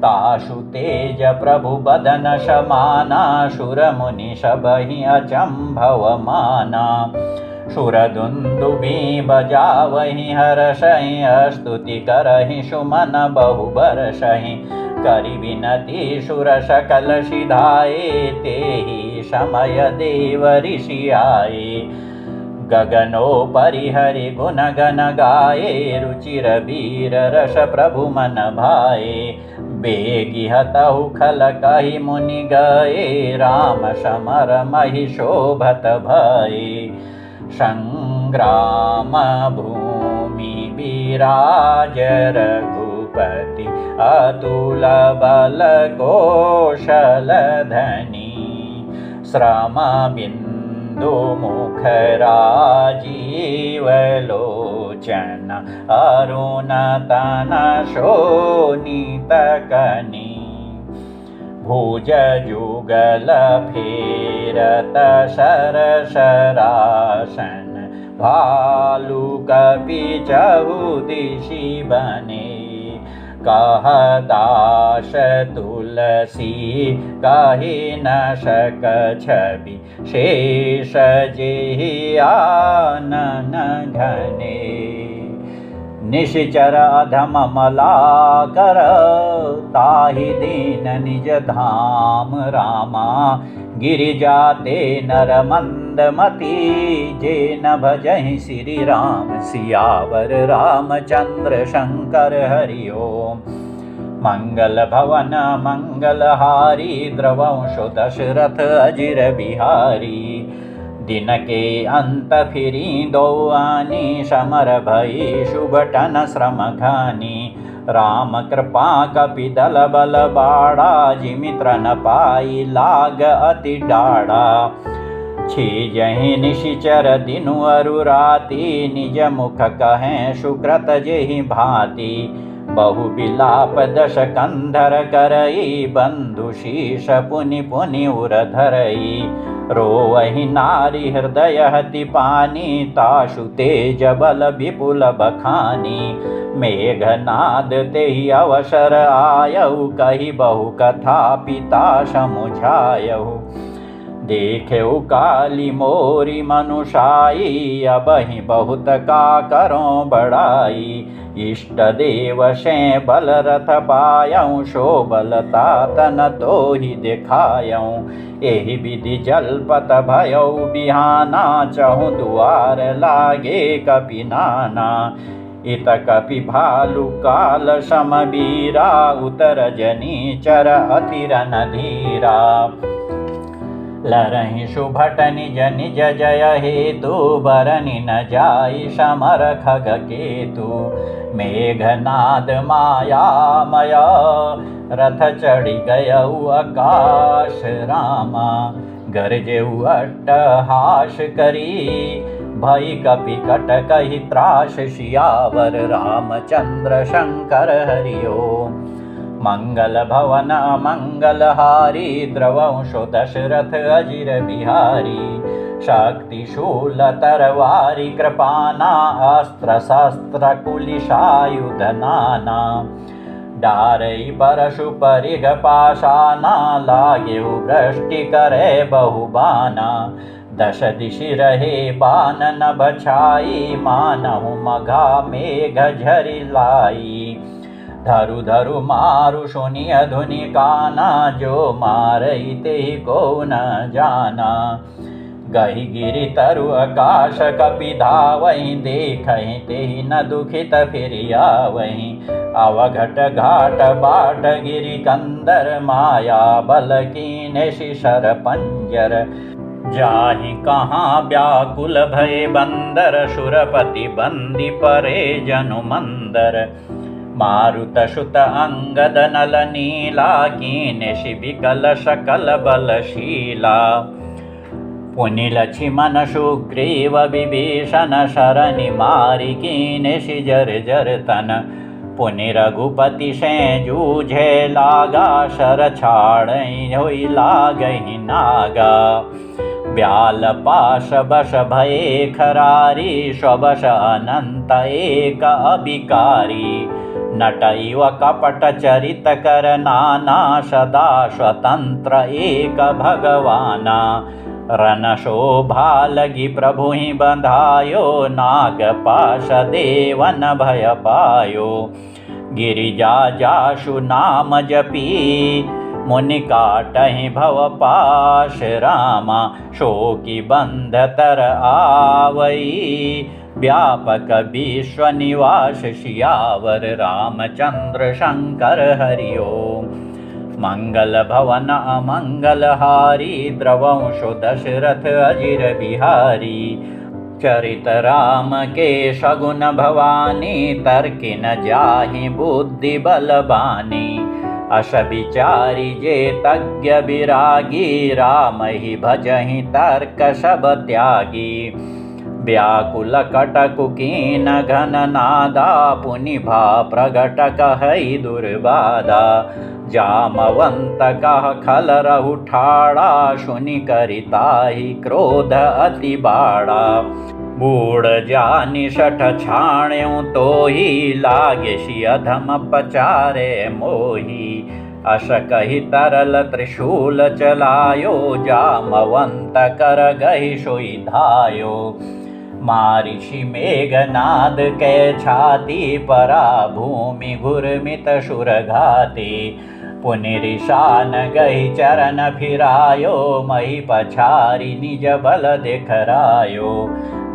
ताशु तेज प्रभु बदन समाना शूर मुनि सबहि अचंभव माना शूर दुंदुभि बजावहि हर्षहि स्तुति करहि सुमन बहु बरसहि करि विनति शूर सकल सिधाए तेहि समय देव ऋषि आए गगनो परिहरि गुण गन गाये रुचिर वीर रस प्रभु मन भाए बेगी हतहु खल कहि मुनि गए राम समर महि शोभत भये संग्राम भूमि विराज रघुपति अतुल बल कौशल धनी श्रम बिंदु मुख राजीव लोचन अरुण तन शोणित कनी भुज जुगल फेरत शर शरासन भालु कपि चहुदिशि बने कह दास तुलसी कहि न सक छवि शेष जेहि आनन घने निशिचर अधम मलाकर ताहि दीन निज धाम रामा गिरिजाते नर मंदमती जे न भजहि श्री राम सियावर रामचंद्र शंकर हरि ओम मंगल भवन मंगलहारी द्रवंशो दशरथ अजिर बिहारी दिन के अंत फिरी दो आनी समर भई शुभटन श्रम घानी राम कृपा कपि दल बल बाड़ा जिमित्र न पाई लाग अति डाड़ा छीजहि निशिचर दिनु अरु राति निज मुख कहें सुकृत जेहि भांति बहु विलाप दश कंधर करई बंधु शीश पुनि पुनि उर धरई रोवहि नारी हृदय हति पानी ताशु तेज बल विपुल बखानी मेघनाद तेहि अवसर आयहु कहि बहु कथा पिता समुझायहु देखेउ काली मोरी मनुषाई अबहि बहुत का करो बड़ाई इष्ट देव से बल रथ पायऊ शो बलता तन तो ही दिखायऊ एहि विधि जलपत भयऊ बिहाना चहु दुआर लागे कपि नाना इत कपि भालु काल समबीरा उतर जनी चर अतिरन धीरा लरहि सुभट निज निज जय हेतु बरनि न जाई समर खग केतु मेघनाद मायामय रथ चढ़ि गयउ आकाश रामा गरजेउ अट्टहास करी भई कपि कट कहि त्रास सियावर रामचंद्र शंकर हरि ओम मंगल भवन मंगलहारी द्रवंशो दशरथ अजिर बिहारी शक्ति शूल तरवारी कृपाना अस्त्र शस्त्र कुलिशायुध नाना डारई परशु परिघ पाशाना लागेउ वृष्टि करे बहुबाना दश दिशि रहे बान न बछाई मानहु मघा मेघ झरि लाई धरु धरु मारु सुनिय धुनि काना, जो मारई को न जाना। गही गिरि तरु आकाश कपि धावहि, देखहि तेहि न दुखित फिरि आवहि। अवघट घाट बाट गिरि कंदर, माया बल कीन्हे शिशर पंजर। जाहि कहाँ व्याकुल भय बंदर, सुरपति बंदी परे जनु मंदर। मारुत सुत अंगद नल नीला, कीन्हे शिबिकल सकल बलशीला। पुनि लक्ष्मण सुग्रीव विभीषण, शरणि मारि कीन्हे शिजर जर तन। पुनि रघुपति से जूझे लागा, शर छाड़ै होई लागहि नागा। ब्याल पाश बश भये खरारी, स्वबश अनंत एक अबिकारी। नटैव कपट चरित कर नाना, सदा स्वतंत्र एक भगवाना। रन शोभा लगी प्रभु ही बंधायो, नाग पाश देवन भय पायो। गिरिजा जासु नाम जपी, मुनि काटहि भव पाश रामा। शोकी बंध तर आवई, व्यापक विश्व निवास सियावर। रामचंद्र शंकर हरि ओम। मंगल भवन अमंगल हारी, द्रवंशो दशरथ अजिर बिहारी। चरित राम के सगुन भवानी, तर्कि न जाहि बुद्धि बलबानी। अस विचारी जे तज्ञ विरागी, राम ही भजहि तर्क सब त्यागी। व्याकुल कटकु कीन घन नादा, पुनि भा प्रगट कहई दुर्बाधा। जामवंत कह खल रहु ठाड़ा, सुनि करिताहि क्रोध अति बाड़ा। बूढ़ जानि सठ छाण्यों तोहि, लागे सि अधम पचारे मोहि। अस कहि तरल त्रिशूल चलायो, जामवंत कर गहि सोई धायो। मारिषि मेघनाद के छाती, परा भूमि घुर्मित सुरघाती। पुनि रिसान गहि चरण फिरायो, मही पछारि निज बल दिखरायो।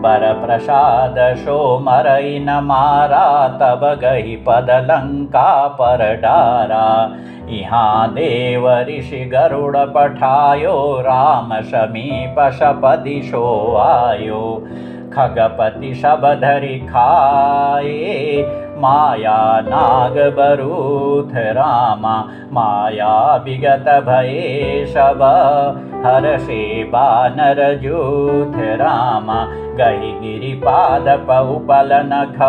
बर प्रसाद सो मरई न मारा, तब गहि पद लंका पर डारा। यहाँ देव ऋषि गरुड़ पठायो, राम समीप सपदि सो आयो। खगपति सब धरि खाए, माया नाग बरूथ रामा। माया विगत भये सब, हर्षे बानर जूथ रामा। गहि गिरिपाद पहुपल नख,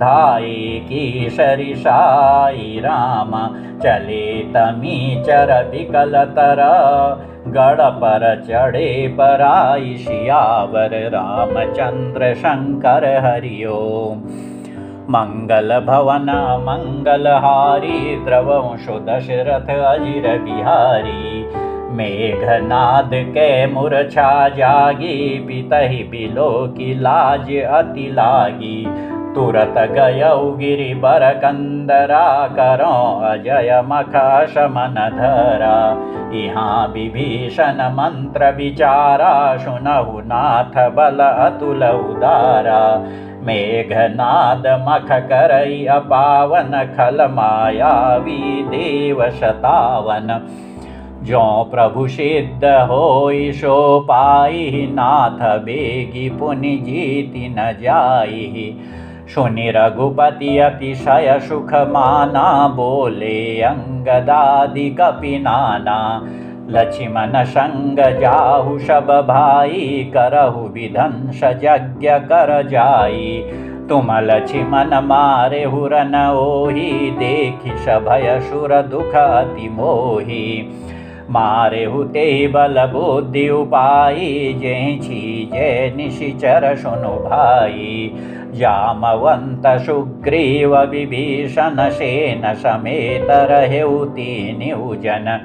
धाये कीशरि साई रामा। चले तमी चर विकल तर, गढ़ पर चढ़े पराई सियावर। रामचंद्र शंकर हरि ओम। मंगल भवन मंगल हारी, द्रवंशो दशरथ अजिर बिहारी। मेघनाद के मूर्छा जागी, पितहि बिलो की लाज अति लागी। तुरत गयौ गिरि बर कंदरा, करो अजय मख शमन धरा। यहाँ विभीषण मंत्र विचारा, सुनहु नाथ बल अतुल उदारा। मेघनाद मख करई अपावन, खल मायावी देव शतावन। जो प्रभु सिद्ध होई सो पाई, नाथ बेगी पुनि जीति न जाई। सुनि रघुपति अतिशय सुख माना, बोले अंगदादि कपि नाना। लक्ष्मण संग जाहु सब भाई, करहु विधंस यज्ञ कर जाई। तुम लक्ष्मण मारे हुरन ओहि, देखि सभय सुर दुख अति मोहि। मारेहु ते बल बुद्धि उपाई, जेहि छीजे निशिचर सुनु भाई। जामवंत सुग्रीव विभीषण, सेन समेत रहेउ तीनिउ जन।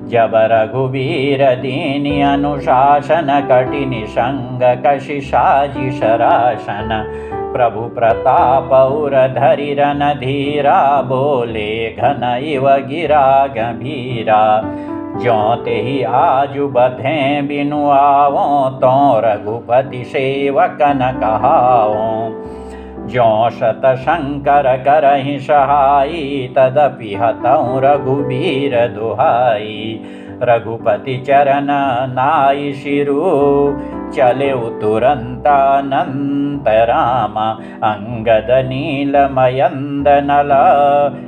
जब रघुवीर दीनि अनुशासन, कठिन संग कषि साजि सरासन। प्रभु प्रताप उर धरि रणधीरा, बोले घन इव गिरा गंभीरा। ज्यों ते ही आजु बधें बिनु आवों, तो रघुपति सेवक न कहाओं। ज्यों शत शंकर करहि सहाई, तदपि हतौं रघुबीर दुहाई। रघुपति चरण नाई शिरु, चले तुरंत अनंत राम। अंगद नील मयंद नल,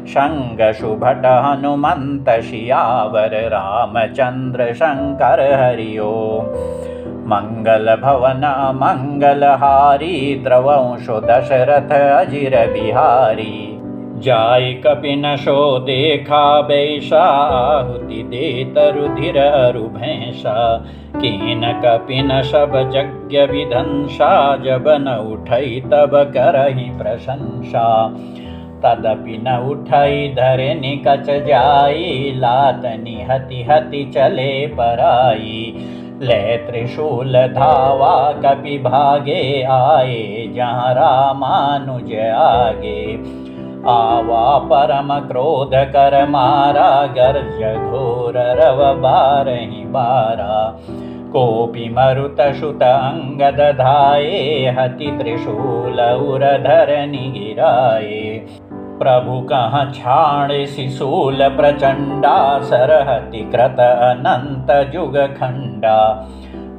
शंग शुभट हनुमंत सियावर। रामचंद्र शंकर हरि ओम। मंगल भवन मंगल हारी, द्रवंशो दशरथ अजिर बिहारी। जाय कपिन सो देखा बैसा, आहुति देत रुधिर अरु भैंसा। कीन कपिन सब यज्ञ विधंसा, जब न उठई तब करहि प्रशंसा। तदपि न उठई धरे निकच जाई, लात निहति हति चले पराई। ले त्रिशूल धावा कपि भागे, आए जहाँ रामानुज आगे। आवा परम क्रोध कर मारा, गर्ज घोर रव बारहि बारा। कोपि मरुत सुत अंगद धाये, हति त्रिशूल उर धरनि गिराए। प्रभु कहाँ छाड़े शिशूल प्रचंडा, सरहति कृत अनंत जुग खंडा।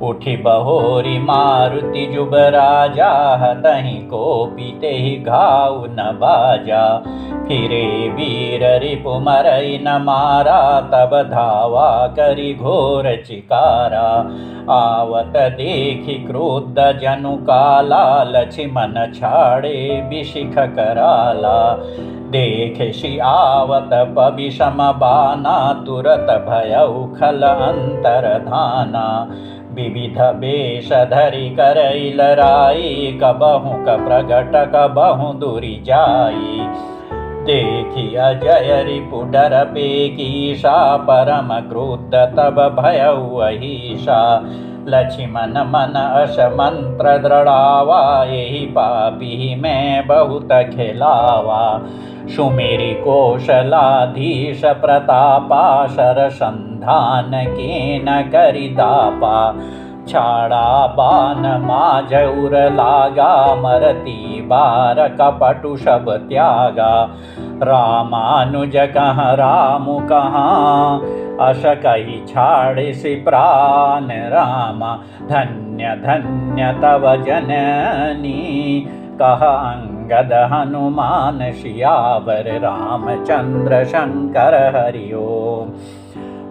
उठि बहोरी मारुति जुब राजा, हतहि कोपि तेहि घाव न बाजा। फिरे वीर रिपु मरई न मारा, तब धावा करि घोर चिकारा। आवत देखि क्रुद्ध जनु काला, लक्ष्मण छाड़े बिशिख कराला। देखे शि आवत पबिषम बाना, तुरत भयउ खल अंतरधाना। विविध वेश धरि करई लराई, कबहु कप्रगट कबहु दूरि जाई। देखि अजय रिपु डर पेकीशा, परम क्रुद्ध तब भयउ अहीशा। लक्ष्मण मन अस मंत्र दृढ़ावा, एहि पापी मैं बहुत खेलावा। सुमेरि कौशलाधीश प्रतापा, शरसंधान कीन करि दापा। छाड़ा बान माझ उर लागा, मरती बार कपटु सब त्यागा। रामानुज कहाँ रामु कहाँ, अस कही छाड़िसि प्राण रामा। धन्य धन्य तव जननी, कह अंगद हनुमान सियावर। रामचंद्र शंकर हरि ओम।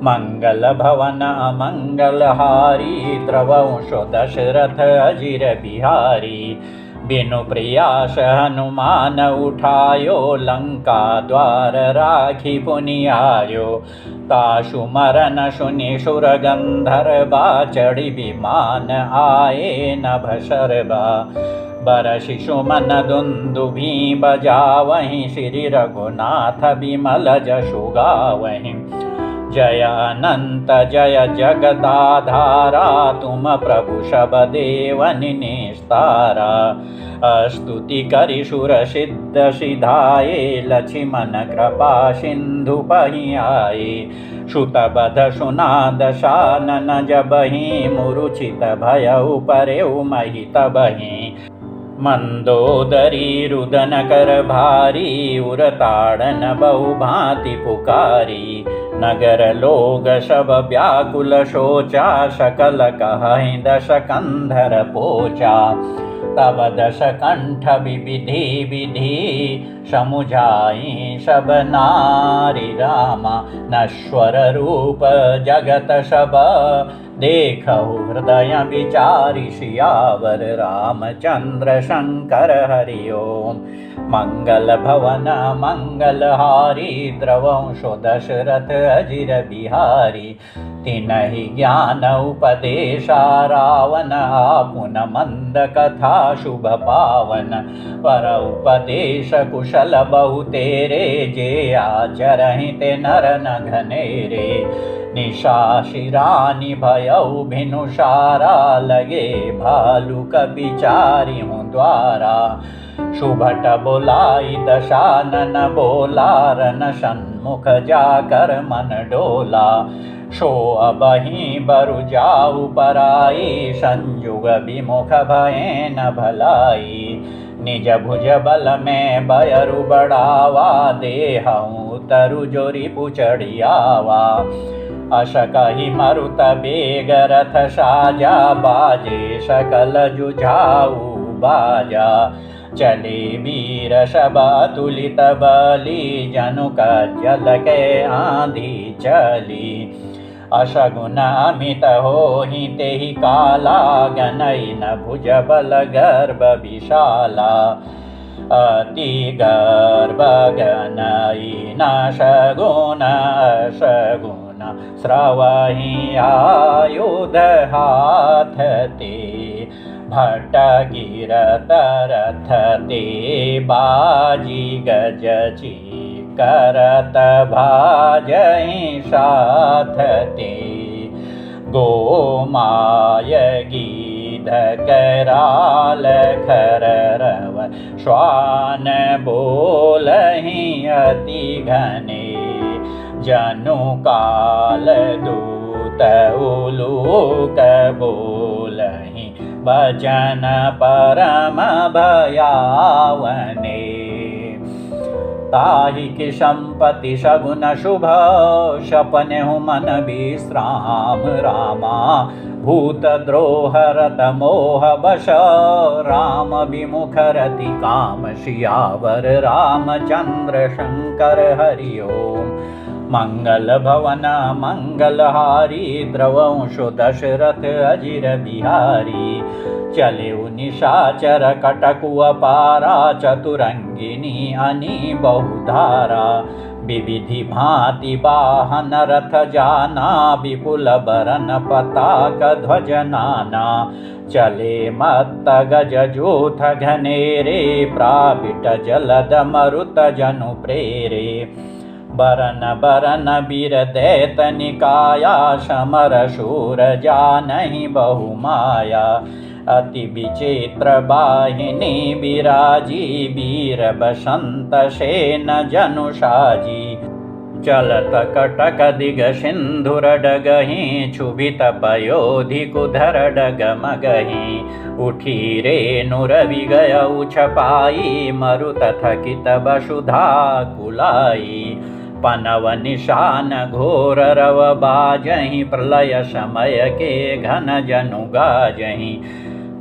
मंगल भवन मंगल हारी, द्रवंशो दशरथ अजिर बिहारी। बिनु प्रयास हनुमान उठायो, लंका द्वार राखी पुनि आयो। ताशु मरन सुनि सुर गंधर्वा, चढ़ी विमान आए नभ शर्बा। बरसि सुमन दुंदुभि बजावहीं, श्री रघुनाथ बिमल जसु गावहीं। जय अनंत जय जगदाधारा, तुम प्रभु सब देवनि निस्तारा। स्तुति करि सुर सिद्ध सिधाए, लक्ष्मण कृपा सिंधु पहि आए। सुत बध सुना दशानन जबहि, मूर्छित भयउ परेउ महि तबहि। मंदोदरी रुदन कर भारी, उर ताड़न बहु भांति पुकारी। नगर लोग सब व्याकुल सोचा, सकल कहहि दश कंधर पोचा। तब दश कंठ विविधि विधि, समुझाई सब नारी रामा। नश्वर रूप जगत सब, देखहु हृदय विचारि सियावर। रामचंद्र शंकर हरि ओम। मंगल भवन मंगल हारी, द्रवंशो दशरथ अजिर बिहारी। तिनहि ज्ञान उपदेशा, रावण आपुन मंद कथा शुभ पावन। पर उपदेश कुशल बहु तेरे, जे आचरहि ते नर न घनेरे। निशाशिरानि भयउ भिनुसारा, लगे भालु कपिचारिहु द्वारा। सुभट बोलाई दशानन बोला, रन सन्मुख जाकर मन डोला। सो अबहि बरु जाऊ पराई, संजुग विमुख भये न भलाई। निज भुज बल में बयरु बढ़ावा, देहऊँ तरु जोरी पुचड़ियावा। अश कहि मरुत बेग रथ साजा, बाजे सकल जुझाऊ बाजा। चले वीर शब अतुलित बली, जनु कज्जल के आंधी चली। अशगुन अमित होहि तेहि काला, गनई न भुज बल गर्भ विशाला। अति गर्भ गनई न शगुन शगुन, स्रवहि आयुध हाथ ते। भट गिरत रथ ते, बाजी गजची करत भाजहि साथ ते। गोमाय गीध कराल खररव, श्वान बोलहि अति घने। जनु काल दूत उलूक बोलहि, वचन परम भयावने। ताहि कि संपति सगुन शुभ, सपनेहु मन विश्राम रामा। भूत द्रोह रत मोह बश, राम विमुख रति काम सियावर। रामचंद्र शंकर हरि ओम। मंगल भवन मंगलहारी, द्रवंशु दशरथ अजिर बिहारी। चले निशाचर कटकु अपारा, चतुरंगिनी अनी बहुधारा। विविधि भांति वाहन रथ जाना, विपुल बरन पताक ध्वज नाना। चले मत्त गज जूथ घनेरे, प्राविट जलद मरुत जनु प्रेरे। बरन बरन वीर दैत निकाया, समर शूर जानहि बहुमाया। अति विचित्र बाहिनी विराजी, वीर बसंत सेन जनु साजी। चलत कटक दिग सिंधुर डगहि, क्षुभित पयोधि कुधर डगमगहि। उठी रेणु रवि गयउ छपाई, मरुत थकित वसुधा कुलाई। पनव निशान घोर रव बाजहि, प्रलय समय के घन जनु गाजहि।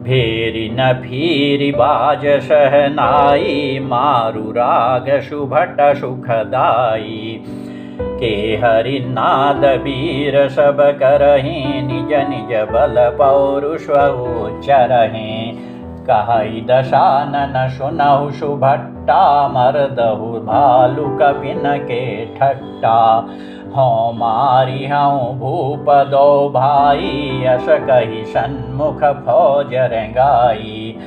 भेरी न फिरी बाज सहनाई, मारु राग सुभट सुखदाई। के हरि नाद वीर सब करहि, निज निज बल पौरुष उच्चरहि। कहई दशानन सुनहु सुभट्टा, मरदहु भालु कपिन के ठट्टा। हों मारी हूँ भूप दो भाई, यश कही सन्मुख फौज रेंगाई।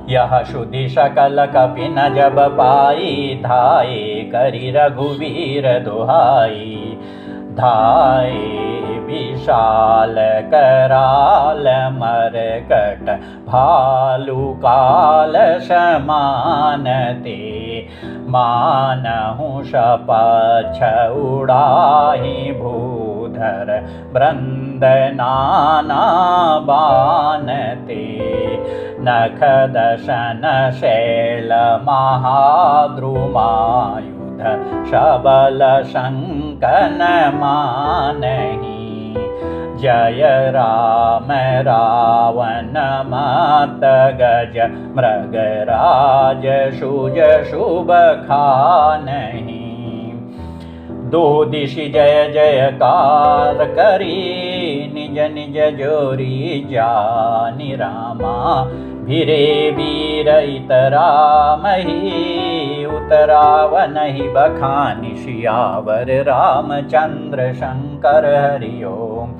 यह सुधि सकल कपिन जब पाई, धाये करी रघुवीर दुहाई। धाये विशाल कराल मरकट, भालु काल समान ते। मानहु सपक्ष उड़ाहि, भूधर वृंद नाना बान ते। नख दशन शैल महाद्रुमायुध, सबल शंकन मानहि। जय राम रावण मात गज, मृगराज सुज शुभ खानहि। दो दिशि जय जयकार करी, निज निज जोरी जानि रामा। भिरे वीर इतरामहि, उतरावनहि बखानि सियावर। रामचंद्र शंकर हरि ओम।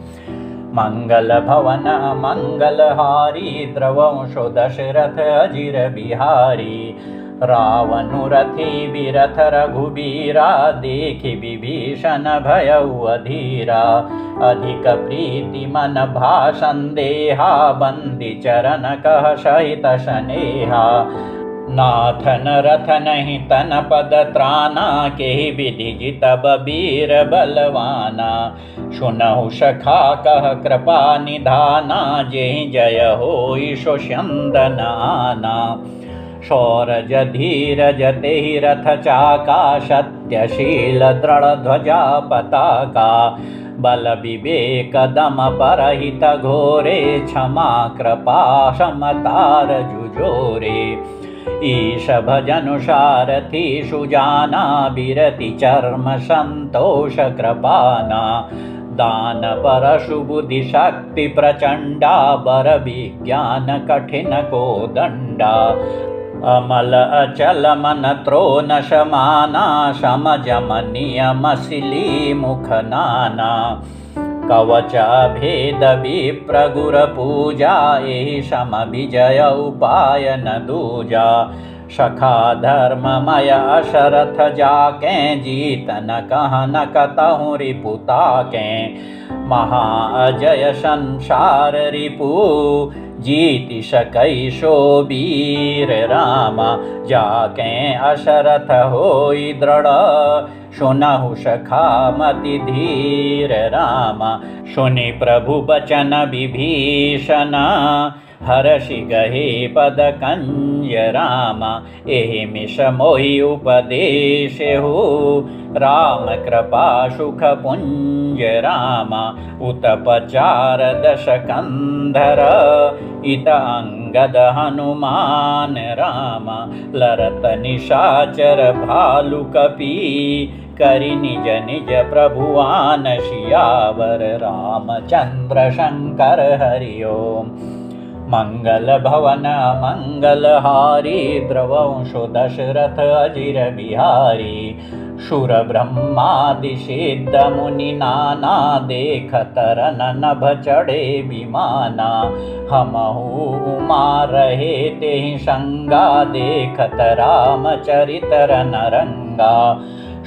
मंगल भवन मंगलहारी, द्रवंशो दशरथ अजिर बिहारी। रावनु रथि बिरथ रघुबीरा, देखि विभीषण भयउ अधीरा। अधिक प्रीति मन भाषण देहा, बंदी चरण कह सहित स्नेहा। नाथन रथ नहीं तन पद त्राना, के विधि जितब बीर बलवाना। सुनहु सखा कह कृपा निधाना, जेहि जय होई शोष्यंदन आना। शौरज धीरज तेहि रथ चाका, सत्यशील दृढ़ ध्वजा पताका। बल विवेक दम परहित घोरे, क्षमा कृपा समतार जुझोरे। ईश भजनु सारथि सुजाना, बिरति चर्म संतोष कृपाना। दान परशु बुद्धि शक्ति प्रचंडा, बर विज्ञान कठिन को दंडा। अमल अचल मन त्रोन समाना, सम जम नियम सिली मुख नाना। कवच भेद विप्र गुर पूजा, एहि सम विजय उपाय न दूजा। सखा धर्ममय अशरथ जाके, जीत न कह न कतहु रिपुता के। महा अजय संसार रिपु, जीति सकै सो वीर रामा। जाके अशरथ होई दृढ़, सुनहु सखा मति धीर रामा। सुनि प्रभु बचन विभीषण, हर्षि गहे पद कंज रामा। एहि मिष मोहि उपदेशेहु, राम कृपा सुख पुंज रामा। उतपचार दश कंधर, इत अंगद हनुमान रामा। लरत निशाचर भालु कपि, करि निज निज प्रभुआन सियावर। रामचंद्र शंकर हरि ओम। मंगल भवन मंगलहारी, द्रवंशो दशरथ अजिर बिहारी। शूर ब्रह्मादि सिद्ध मुनि नाना, देखत रन नभ चढ़े विमाना। हमहु उमा रहे तेहि संगा, देखत रामचरित रन रंगा।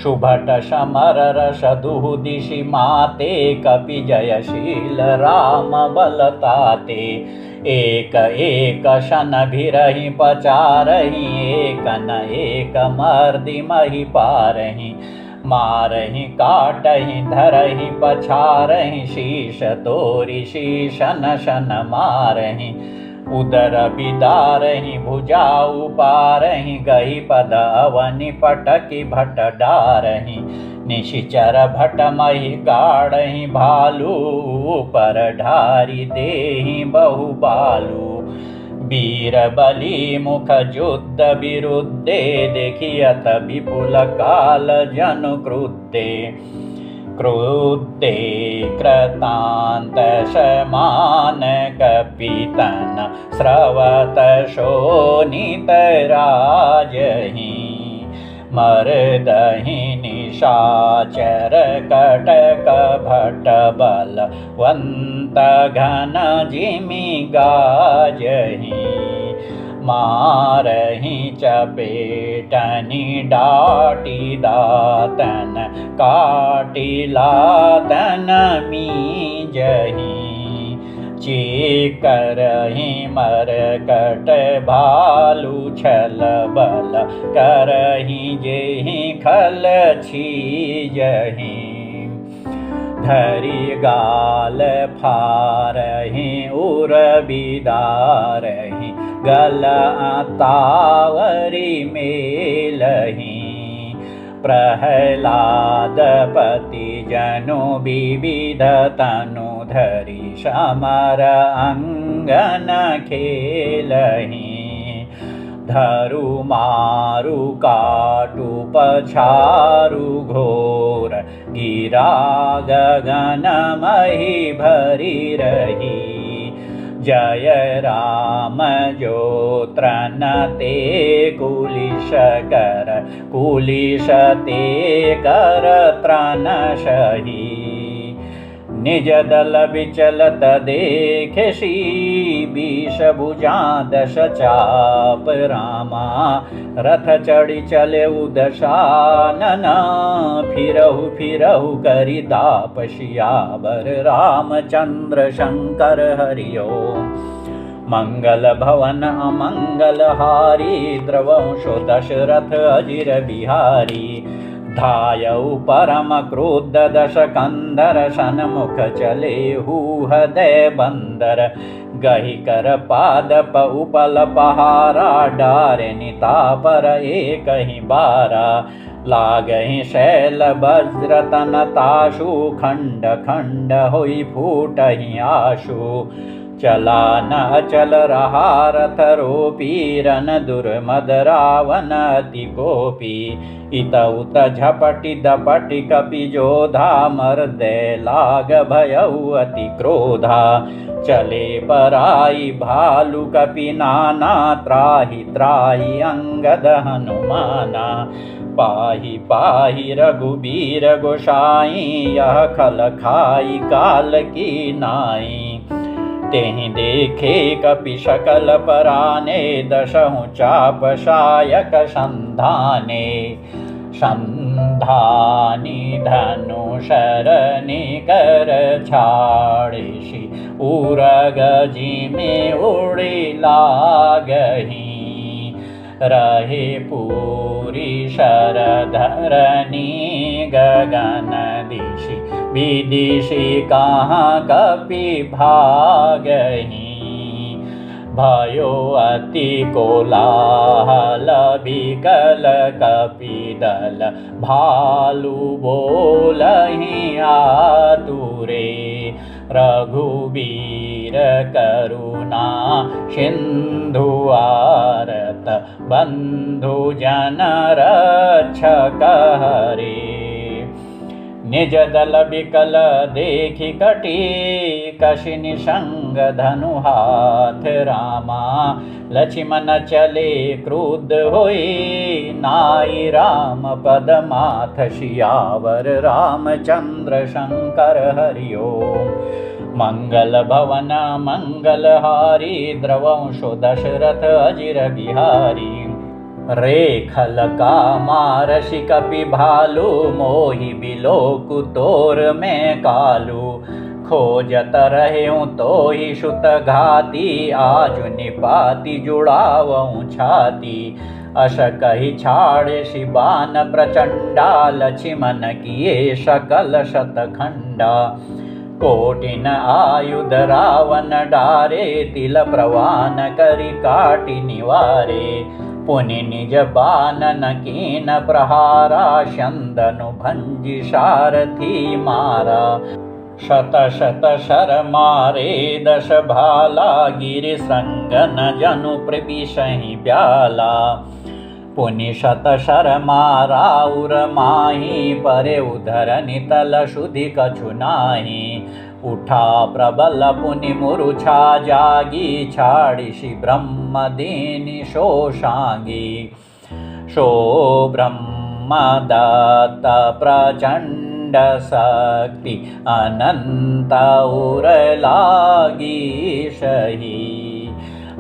सुभट समर रस दुहु दिशि माते, कपि जयशील राम बलताते। एक एक शन भिरहि पचारहि, एक न एक मर्दि महि पारहि। मारहि काटहि धरहि पछारहि, शीश तोरि शीशन शन मारहि। उदर बिदारहि भुजा उपारहि, गहि पद अवनि पटकि भट डारहि। निशिचर भट महि गाढ़हि भालू, पर ढारि देहि बहु बालू। वीर बलि मुख युद्ध विरुद्धे, देखियत विपुल काल जनु क्रुद्धे। क्रुद्धे कृतांत समान, कपितन स्रवत शोणित राजहि। मर्दहि निशाचर कटक भट बलवंत, घन जिमि गाजहि। मारहि चपेटनि डाटी, दातन काटी लातन मीजहि। चेकरहि मरकट भालु, छल बल करहि जेहि खल छीजहि। धरि गाल फारहि उर बिदारहि, गल तावरि मेलहि। प्रहलाद पति जनु विविध तनु, धरि समर अंगन खेलहि। धरु मारु काटु पछारु, घोर गिरा गगन महि भरि रही। जय राम जो त्रन ते कुलिश कर, कुलिश ते कर त्रन सही। निज दल विचलत देखे, सी बीस भुजा दश चाप रामा। रथ चढ़ी चले दशानन, फिरहु फिरहु करि दाप सियावर। रामचंद्र शंकर हरि ओम। मंगल भवन अमंगलहारी द्रवंशो दशरथ अजिर बिहारी धायौ परम क्रुद्ध दश कंदर सन्मुख चले हृदय बंदर गहि कर पादप उपल पहारा डार नितापर एक ही बारा लागहि शैल वज्र तन ताशु खंड खंड होई फूटहि आशु चला न चल रहा रथ रोपी रन दुर्मद रावण अति कोपी इत उत झपटि दपटि कपि जोधा मर्दे लाग भयउ अति क्रोधा चले पराई भालु कपि नाना त्राहि त्राहि अंगद हनुमाना पाहि पाहि रघुबीर गोसाई यह खल खाई काल की नाई तेहि देखे कपि सकल पराने दशहु चाप शायक संधाने संधानी धनु शरनि कर छाड़िषि उरग जिमि उड़ि लागहि रहे पूरी शरधरनी गगन दिशि विदिशि कहाँ कपि भागहि भयो अति कोलाहल विकल कपिदल भालु बोलहि आतुरे रघुबीर करुणा सिंधु आरत बंधु जन रक्षक हरे निज दल विकल देखि कटी कशि निसंग धनु हाथ रामा लक्ष्मण चले क्रुद्ध होई नाई राम पद माथ सियावर रामचंद्र शंकर हरि ओम मंगल भवन मंगलहारी द्रवंशो दशरथ अजिर बिहारी रेखल का मारषि कपि भालु मोहि बिलोकु तोर में कालू खोजत रहूं तो ही सुत घाती आज निपाति जुड़ावऊं छाती अश कही छाड़ शिबान प्रचंडा लक्ष्मण किए सकल शतखंडा कोटिन आयुध रावण डारे तिल प्रवान करि काटि निवारे पुनि निज बानन कीन प्रहारा शंदनु भंजि सारथी मारा शत शत शर मारे दश भाला गिरि संगन जनु प्रविशहि ब्याला पुनि शत शर मारा उर माही परे उधर नितल शुद्धि कछु नाही उठा प्रबल पुनि मुरुछा जागी छाड़िषि ब्रह्म दीनि शोषांगी शो ब्रह्म दत्त प्रचंड शक्ति अनंत उर लागी सही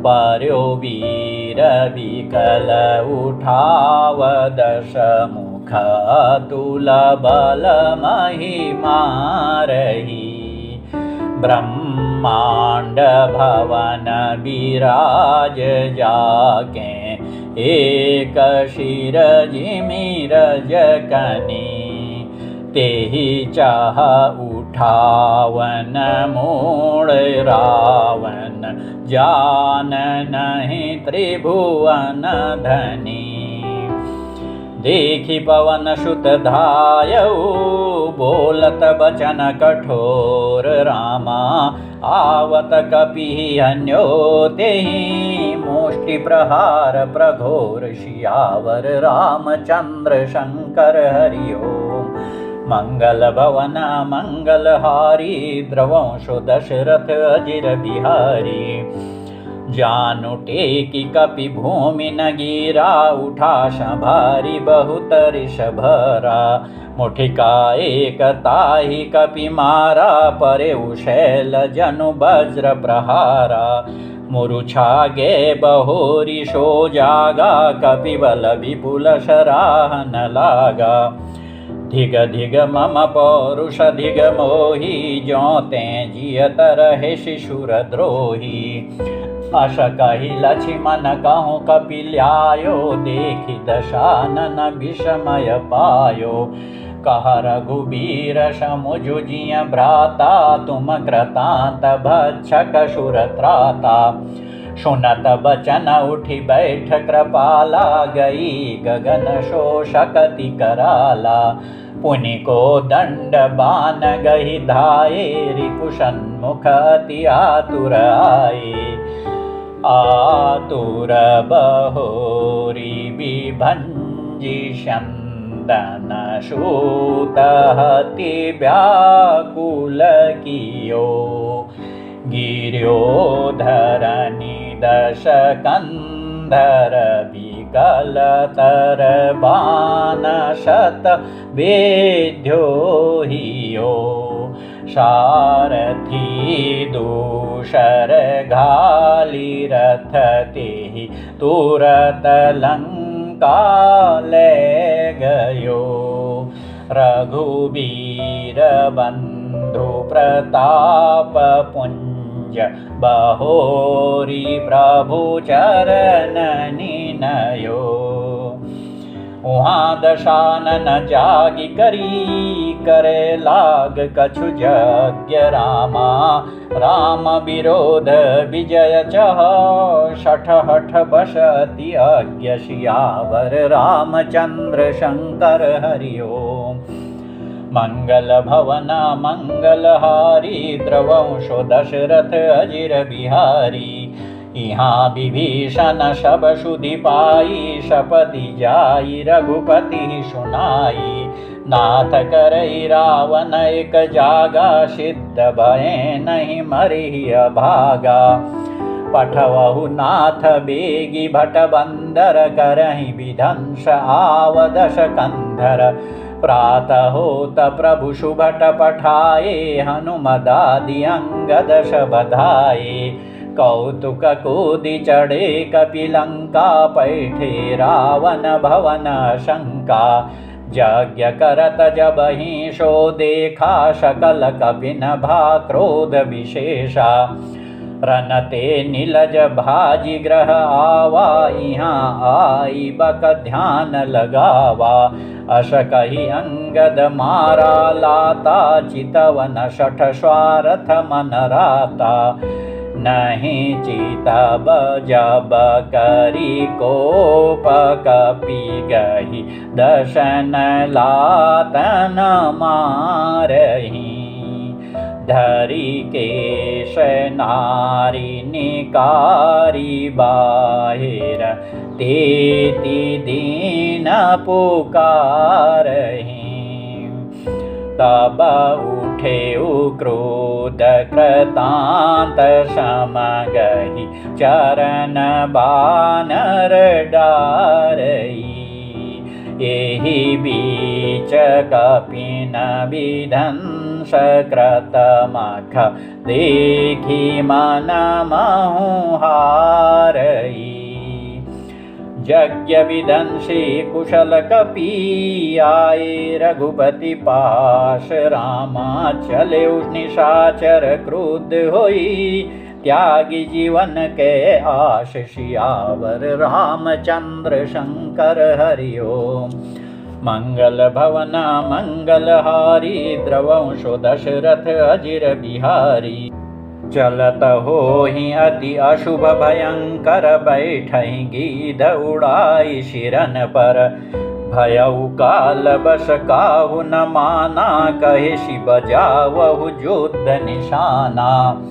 पर्यो वीर विकल उठाव दश मुख तुल बल महिमा रही ब्रह्मांड भवन विराज जाके एक शिर जिमि रजकनी तेहि चाह उठावन मूढ़ रावण जान नहीं त्रिभुवन धनी देखि पवन सुत धायऊ बोलत बचन कठोर रामा आवत कपि अन्यो तेहि मुष्टि प्रहार प्रघोर सियावर रामचंद्र शंकर हरि ओम मंगल भवन मंगलहारी द्रवंशो दशरथ अजिर बिहारी जानु टेकी कपि भूमि न गिरा उठा भारी बहुत ऋषभरा मुठिका एक ताहि कपि मारा परे उशैल जनु वज्र प्रहारा मुरुछा गे बहोरी शो जागा कपि बल विपुल सराहन लागा धिग धिग मम पौरुष धिग मोही ज्यों ते जियत रहे शिशुर द्रोही अश कहि लक्ष्मण कहूँ कपिल्यायो, देखि दशानन विषमय पायो। कह रघुबीर समुझु जिय भ्राता, तुम कृतांत भक्षक सुर त्राता। सुनत बचन उठि बैठ कृपाला, गई गगन शोषकति कराला। पुनि को दंड बान गही धाये, रिपु सन्मुख अति आतुर आए। आतुर बहोरी विभंजि स्यंदन सूत हति व्याकुल कियो। गिर्योधरनि दश कंधर विकल तर बान शत वेद्यो हियो। सारथी दूषर घाली रथ तेहि, तुरत लंका ले गयो। रघुबीर बंधु प्रताप पुंज, बहोरी प्रभु चरणनि नयो। उहाँ दशानन जागि करी, करे लाग कछु यज्ञ रामा। राम विरोध विजय चह, शठ हठ बस अति अज्ञ। सियावर रामचंद्र शंकर हरि ओम। मंगल भवन मंगलहारी, द्रवंशो दशरथ अजिर बिहारी। यहाँ विभीषण शब सुधि पाई, शपति जाई रघुपति सुनाई। नाथ करई रावण एक जागा, सिद्ध भय नहीं मरिहि अभागा। पठवहु नाथ बेगी भट बंदर, करहि विध्वंस आवदश कंधर। प्रातः होत प्रभु सुभट पठाए, हनुमदादि अंगद बधाए। कौतुक कूदि चढ़े कपिलंका, पैठे रावण भवन शंका। यज्ञ करत जबहि सो देखा, सकल कपिन भा क्रोध विशेषा। रनते नीलज भाजी ग्रह आवा, यहाँ आई बक ध्यान लगावा। अस कहि अंगद मारा लाता, चितवन शठ स्वार्थ मन राता। नहीं चितब जब करी कोप, कपि गही दशन लातन मारही। धरी केश नारी निकारी, बाहिर तेति दीन पुकारहि। तब उठे क्रोध कृतांत, समगहि चरण बानर डारई। एहि बीच कपिन विध्वंस कृत मख, देखि मन महु हारई। यज्ञ विध्वंसी कुशल कपि, आए रघुपति पास। रामा चले निशाचर क्रुद्ध होई, त्यागी जीवन के आश। सियावर रामचंद्र शंकर हरि ओम। मंगल भवन मंगलहारी, द्रवंशो दशरथ अजिर बिहारी। चलत होहि अति अशुभ भयंकर, बैठहि गीध उड़ाई शिरन पर। भयउ काल बस काहू न माना, कहे शिव जावहु युद्ध निशाना।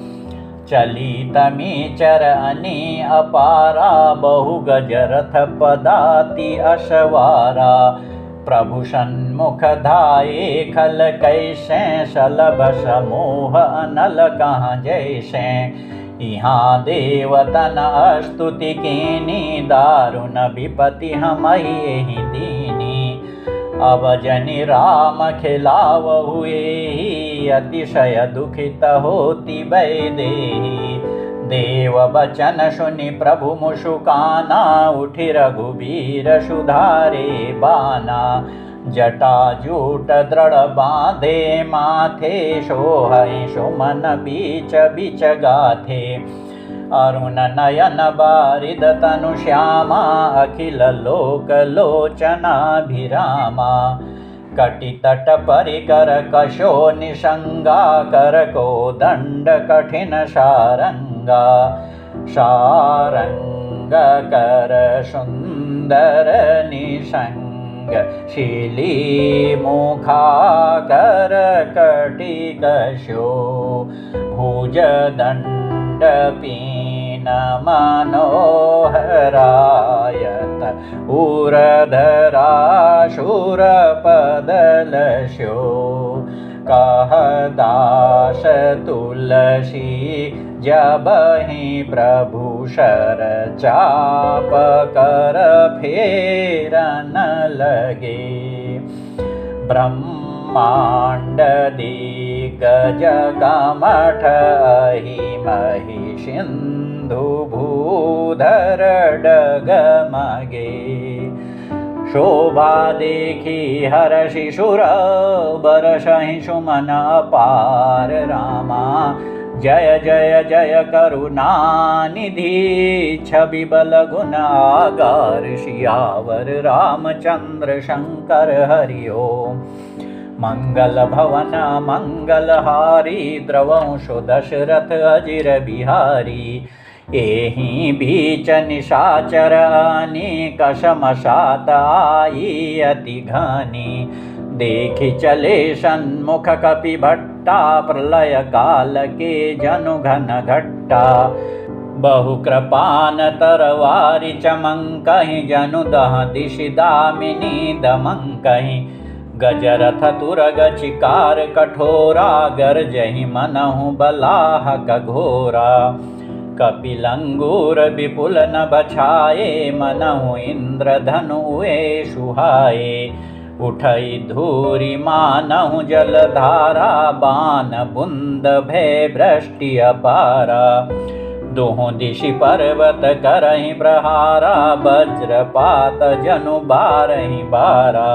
चली तमीचर अनी अपारा, बहु गजरथ पदाति अशवारा। प्रभु सन्मुख धाये खल कैसे, सलभ समूह अनल कहाँ जैसे। यहाँ देवतन स्तुति कीनी, दारुण विपति हमहि एहि दीनी। अब जनि राम खिलावहु एहि, अतिशय दुखित होति वैदेही। देव बचन सुनि प्रभु मुसुकाना, उठि रघुबीर सुधारे बाना। जटा जूट दृढ़ बांधे माथे, सोहै सुमन बीच बीच गाथे। अरुण नयन बारिद तनु श्यामा अखिल लोक लोचनाभिरामा कटितट परिकर कशो निषंगा कर को दंड कठिन शारंगा शारंग कर सुंदर निषंग शीली मुखा कर कटिक शो भुज दंड पीन मनोहरायत उरधरा शूरपदलशो कह दास तुलसी जबहि प्रभु शर चाप कर फेरन लगे ब्रह्मांड दिग्गज कमठ अहिमहि सिंधु भूधर डगमगे शोभा देखी हर्षि सुर बरसहि सुमन अपार रामा जय जय जय करुणानिधि छवि बल गुण आगार सियावर रामचंद्र शंकर हरि ओम मंगल भवन मंगलहारी द्रवंशो दशरथ अजिर बिहारी एहि बीच निशाचर अनेक समसात आई अति घनी देखि चले सन्मुख कपि भट्टा प्रलय काल के जनु घन घट्टा बहु कृपान तरवारि चमंकहि जनु दह दिशि दामिनी दमंकहि गजरथ तुरग चिकार कठोरा गर्जहि मनहु बलाहक घोरा कपिलंगूर विपुल नभ छाये मनहु इंद्रधनुए सुहाये उठई धूरि मानहु जलधारा बान बुंद भय वृष्टि अपारा दोहों दिशि पर्वत करहि प्रहारा वज्रपात जनु बारहि बारा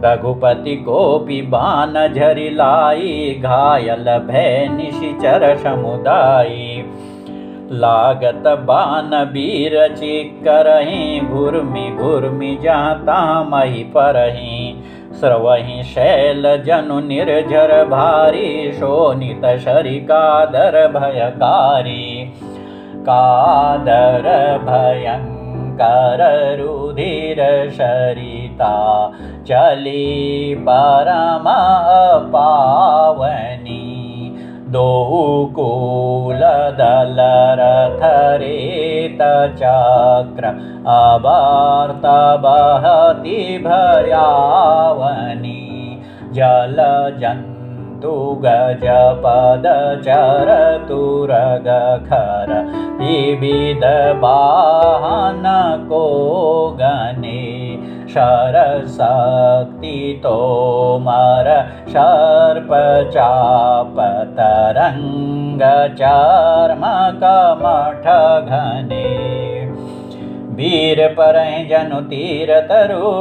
रघुपति कोपि बान झरि लाई घायल भय निशिचर समुदायी लागत बान वीर चिकरहि घुर्मि घुर्मि जाता मही परहि स्रवहि शैल जनु निर्झर भारी शोणित शरि कादर भयकारी कादर भयंकर रुधिर शरिता चली परम पावनी दो कूल दल रथ रेत चक्र अवार्त बहति भयावनी जल जंतु गज पद चर तुरग खर विविध वाहन को गने शरशक्ति तोमर सर्प चाप तरंग चर्म कमठ घने वीर परहि जनु तीर तरु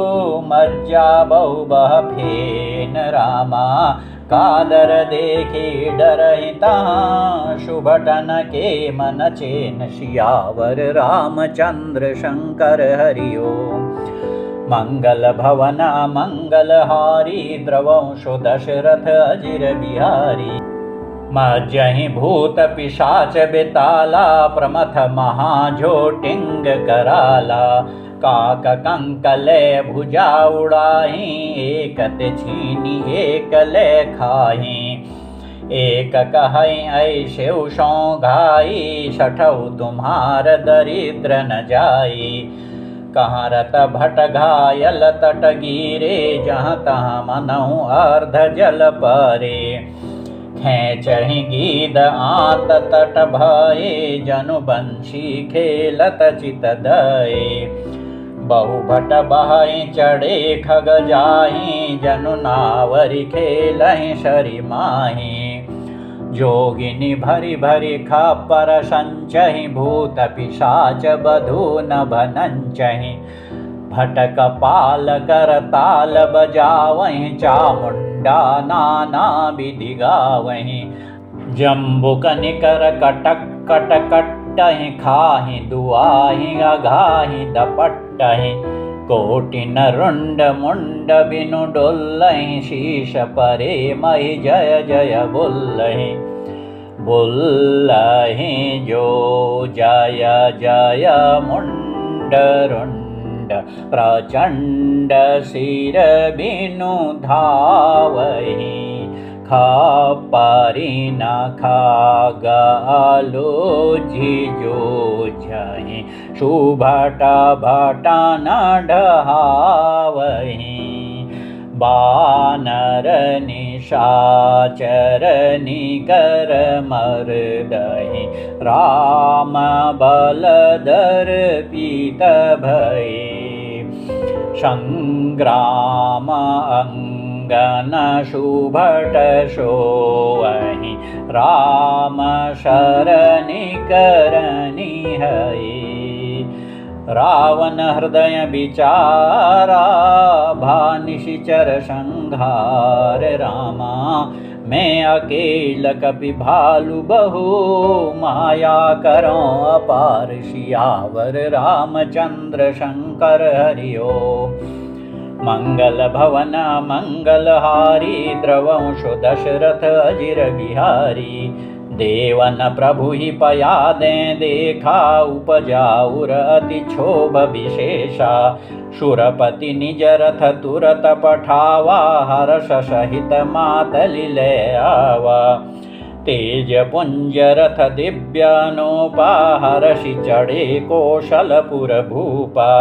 मज्जा बहु बह फेन रामा कादर देखी डरहि तहाँ शुभटन के मन चेन सियावर रामचंद्र शंकर हरि ओम मंगल भवन मंगलहारी द्रवंशो दशरथ अजिर बिहारी मज्जहि भूत पिशाच बेताला प्रमथ महाझोटिंग कराला काक कंकले भुजा उड़ाही एकत छीनी एक ले खाही एक कहई ऐसे सौ घाई छठऊ तुम्हार दरिद्र न जाई कहाँ रत भट घायल तट गिरे जहाँ तहाँ मनहु अर्ध जल परे खेचहि गीद आत तट भये जनु बंशी खेलत चित दये बहु भट बहई चढ़े खग जाहि जनु नावरि खेलहि शरि माहि जोगिनी भरी भरी खपर संचहि भूत पिशाच बधू न भनंचहि भटक पाल कर ताल बजावहि चामुंडा नाना विधि गावहि जम्बुक निकर कटक कट कट खट्टहि खाहि दुआहि अघाहि दपट्टहि कोटि नरुंड मुंड बिनु डोल्लहि शीश परे महि जय जय बोल्लहि बोल्लहि जो जय जय मुंडरुंड प्रचंड सिर बिनु धावहि खापरि न खागालो झिजो झहि सुभटा भटा न ढहावहि बानर निशाचर निकर मर्दहि राम बलधर पीत भये संग्राम अंगन सुभट सोअहि राम शरणि करनि हये रावण हृदय विचारा भानिशिचर संघार रामा मैं अकेल कपि भालु बहु माया करो अपार सियावर रामचंद्र शंकर हरिओ मंगल भवन मंगलहारी द्रवंशो दशरथ अजिर बिहारी देवन प्रभु ही पया दे देखा उपजाउर अति क्षोभ विशेषा सुरपति निज रथ तुरत पठावा हर्ष सहित मातलि ले आवा तेज पुंज रथ दिव्यानोपा हर्षि चढ़े कौशलपुर भूपा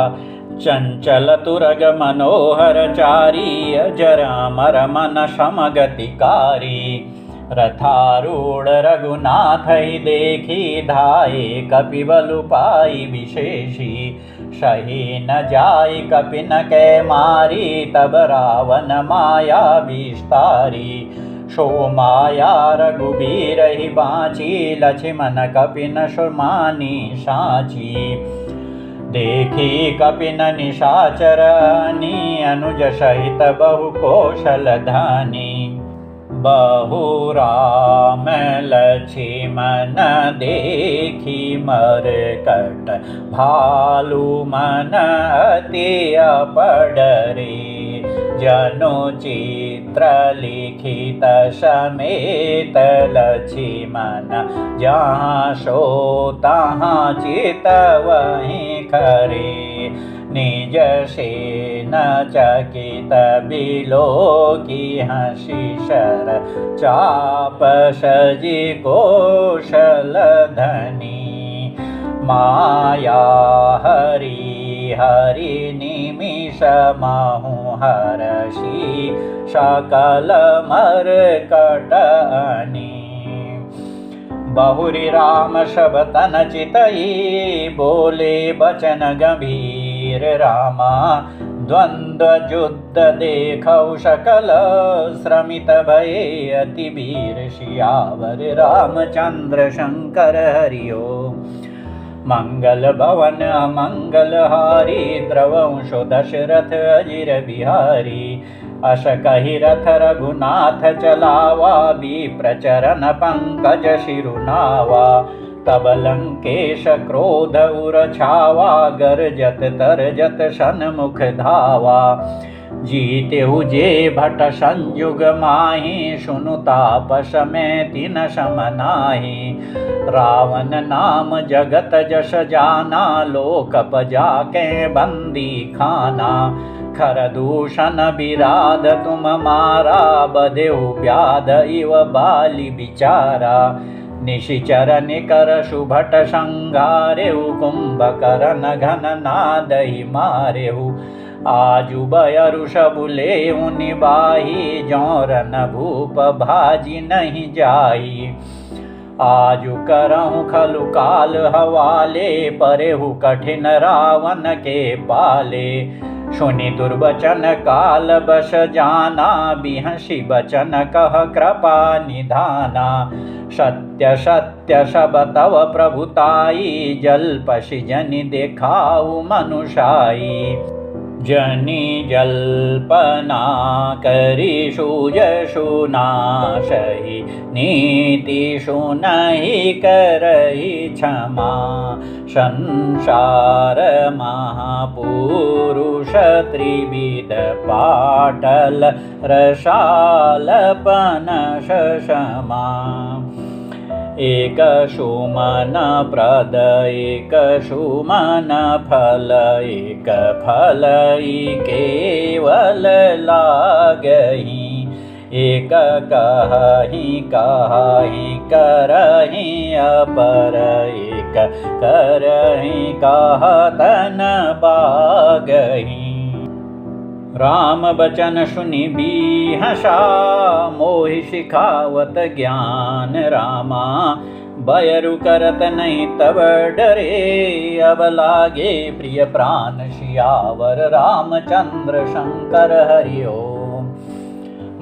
चंचल तुरग मनोहर चारी अजरामर मन समगतिकारी रथारूढ़ रघुनाथ ही देखी धाये कपिबलु पाई विशेषी सही न जाई कपि न कै मारी तब रावण माया विस्तारी सो माया रघुबीर ही बाँची लक्ष्मण कपि न सुमानी साची देखी कपि न निशाचरनी अनुज सहित बहु कौशल धानी बहु राम लक्ष्मण देखी मरकट भालु मन अति अपडरे जनु चित्र लिखित समेत लक्ष्मण जहाँ सो तहाँ चित वहीं खरे निज सेन चकित बिलो की हंसी शर चाप सजी कौशल धनी माया हरि हरि निमिष माहु हरषि सकल मरकटनी बहुरी राम शबतन चितई बोले बचन गंभीर रामा द्वंद्व युद्ध देखौ सकल श्रमित भये अति वीर सियावर रामचंद्र शंकर हरिओ मंगल भवन अमंगल हारी द्रवंशो दशरथ अजिर बिहारी अश कहि रथ रघुनाथ चलावा विप्रचरण पंकज शिरुनावा तब लंकेश क्रोध उर छावा गरजत तरजत सन्मुख धावा जीतेहु जे भट संयुग माहि सुनु तापस में तिन समनाहि रावण नाम जगत जस जाना लोकप जाके बंदी खाना खर दूषण विराध तुम मारा बदेहु व्याध इव बाली बिचारा निशिचर निकर सुभट संगारेहु कुंभकर्ण घन नादहि मारेहु आजु बयरुष बुलेहु निबाही जौरन भूप भाजी नहीं जाई आजु करहु खलु काल हवाले परेहु कठिन रावण के पाले सुनि दुर्वचन काल बस जाना बिहसी बचन कह कृपा निधाना सत्य सत्य सब तव प्रभुताई जल्पसि जनि देखाऊ मनुषाई जनि जल्पना करिषु जशु नाशहि नीतिषु नहि करहि क्षमा संसार महापुरुष त्रिविध पाटल रसालपन शमा एक सुमन प्रद एक सुमन फल एक फल केवल लागहि एक कहि कहि करहि अपर एक करहि कहतन बागहि राम बचन सुनि बिहसा मोहि सिखावत ज्ञान रामा बयरु करत नहीं तब डरे अब लागे प्रिय प्राण सियावर रामचंद्र शंकर हरि ओम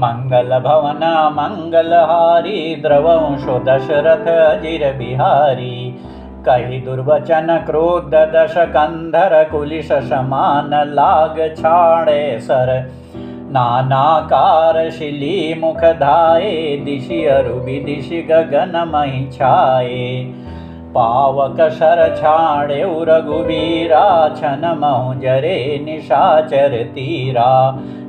मंगल भवन मंगलहारी द्रवंशो दशरथ अजिर बिहारी कहि दुर्वचन क्रोध दश कंधर कुलिश समान लाग छाड़े सर नानाकार शिली मुख धाये दिशि अरुबि दिशि गगन महि छाये पावक शर छाड़े रघुबीरा छन महु जरे निशाचर तीरा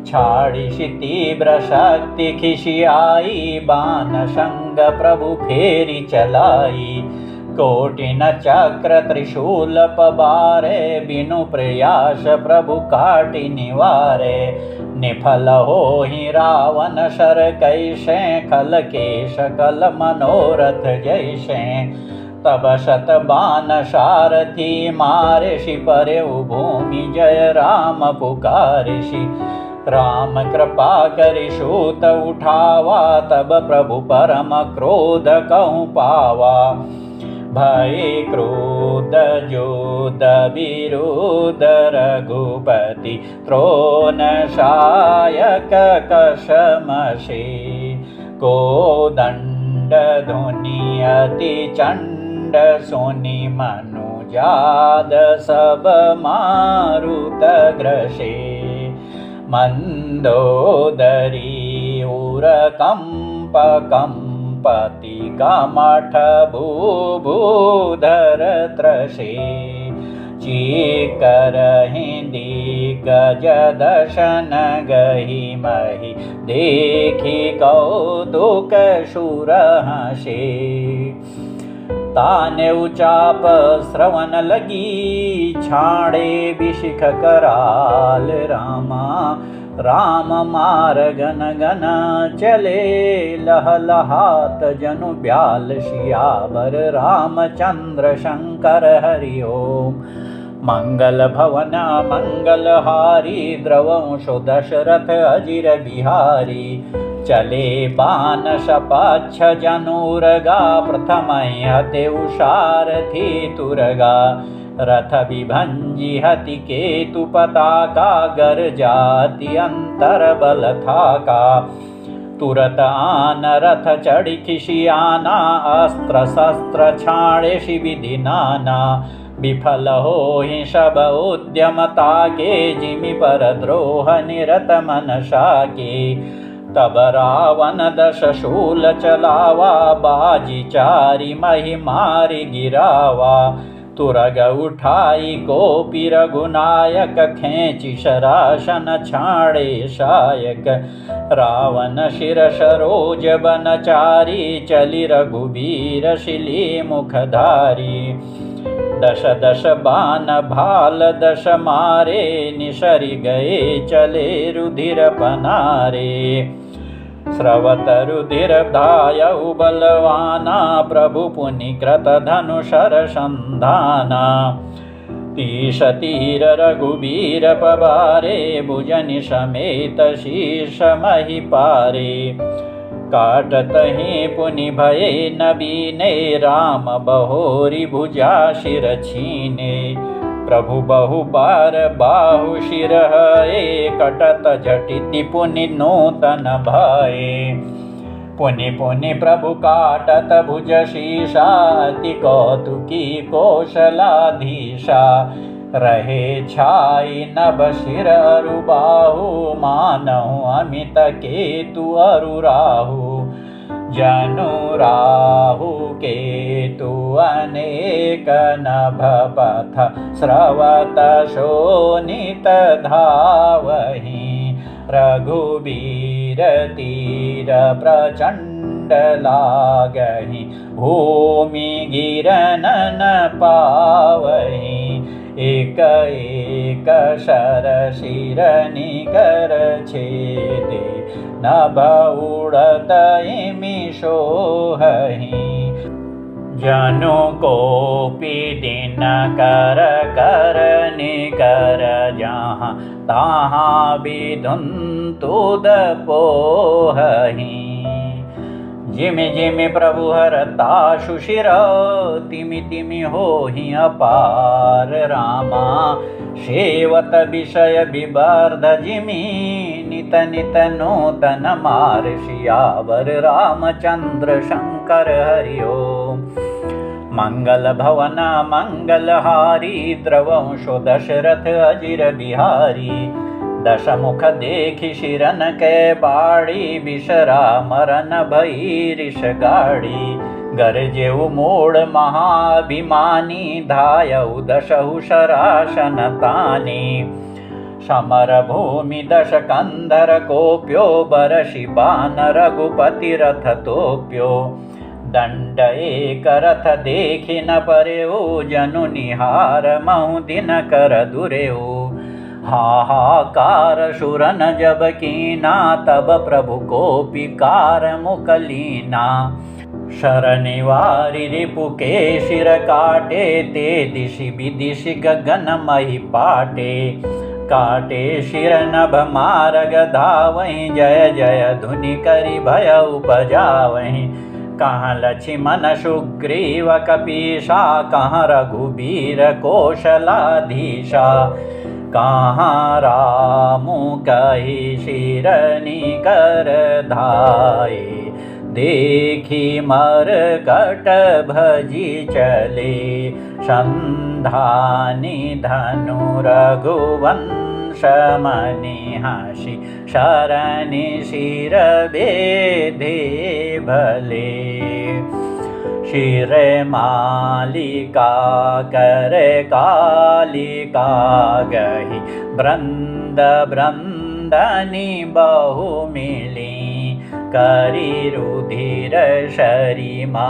छाड़िषि तीव्र शक्ति खिसियाई बाण संग प्रभु फेरी चलाई कोटिन चक्र त्रिशूल पबारे बिनु प्रयास प्रभु काटि निवारे निफल होहि रावण शर कैसे खल के सकल मनोरथ जैसे तब शत बाण सारथी मारिषि परे भूमि जय राम पुकारिषि राम कृपा करि सूत उठावा तब प्रभु परम क्रोध कहूँ पावा भय क्रोध जोध विरोध रघुपति त्रोन शायक कसमशे कोदंड ध्वनि अति चंड सुनि मनुजाद सब मारुत ग्रसे मंदोदरी उर कंप कंपति कमठ भूभूधर त्रसे चीकरहि दिग्गज दशन गहि महि देखि कौतुक सुर हसे ताने उचाप श्रवण लगी छाड़े बिशिख कराल रामा राम मार्गन गन चले लहलहात जनु ब्याल सियावर रामचंद्र शंकर हरि ओम मंगल भवन मंगलहारी द्रवंशो दशरथ अजिर बिहारी चले बान सपाच्छ जनुरगा प्रथम हते उषारथी तुरगा रथ विभंजी हति केतु पताका गर जाति अंतर बल थाका तुरत आन रथ चढ़ी खिसियाना अस्त्र शस्त्र छाड़े विधि नाना विफल होहि सब उद्यमता के जिमि पर द्रोह निरत मनसा के तब रावण दश शूल चलावा बाजी चारि महि मारि गिरावा तुरग उठाई कोपि रघुनायक खेचि शरासन छाड़े शायक रावण शिर सरोज बनचारी चलि रघुबीर शिली मुखधारी दश दश बाण भाल दश मारे निसरि गए चले रुधिर पनारे स्रवत रुधिर धायउ बलवाना प्रभु पुनि कृत धनुषर संधाना तीस तीर रघुबीर पवारे भुजनि समेत शीर्ष महि पारे काटत ही पुनि भये नबीने राम बहोरी भुजा शिर छीने प्रभु बहु बार बाहु शिर है कटत झटिति पुनि नूतन भये पुनि पुनि प्रभु काटत भुज शीशा अति कौतुकी कौशलाधीशा रहे छाई नभ शिर अरु बाहु, मानहु अमित केतु अरु राहु। जनु राहु केतु अनेक नभ पथ, स्रवत शोणित धावहि। रघुबीर तीर प्रचंड लागहि, भूमि गिरनन पावहि। एक एक शर शिर निकर छेदे, नभ उड़त इमि सोहहि। जनु कोपि दिन कर कर निकर, जहाँ तहाँ विधुन तुद पोहहि। जिमि जिमि प्रभु हरता सुशिर, तिमि तिमि होहि अपार रामा। सेवत विषय विवर्ध जिमि, नित नित नूतन मार। सियावर रामचंद्र शंकर हरि ओम। मंगल भवन मंगलहारी, द्रवंशो दशरथ अजिर बिहारी। दशमुख देखि शिरन के बाड़ी, बिसरा मरन भई ऋष गाड़ी। गरजेउ मूढ़ महाभिमानी, धायउ दशहु शरासन तानी। समर भूमि दश कंधर कोप्यो, बरषि बान रघुपति रथ तोप्यो। दंड एक रथ देखि न परेउ, जनु निहार महु दिन कर दुरेउ। हाहाकार सुरन जब कीना, तब प्रभु कोपि कार मुख लीना। शरनिवारि रिपु के शिर काटे, ते दिशि विदिशि गगन मही पाटे। काटे शिर नभ मारग धावहि, जय जय धुनि करि भय उपजावहि। कहाँ लक्ष्मण सुग्रीव कपीसा, कहाँ रघुबीर कौशलाधीशा। कहाँ रामु कहि शिर निकर धाये, देखी मरकट भजी चले। संधानी धनु रघुवंश मनिहासि, शरनि शिर बेधे भले। शिर मालिका कर कालिका गहि, बृंद बृंदनि बहु मिली। करि रुधिर शरीमा,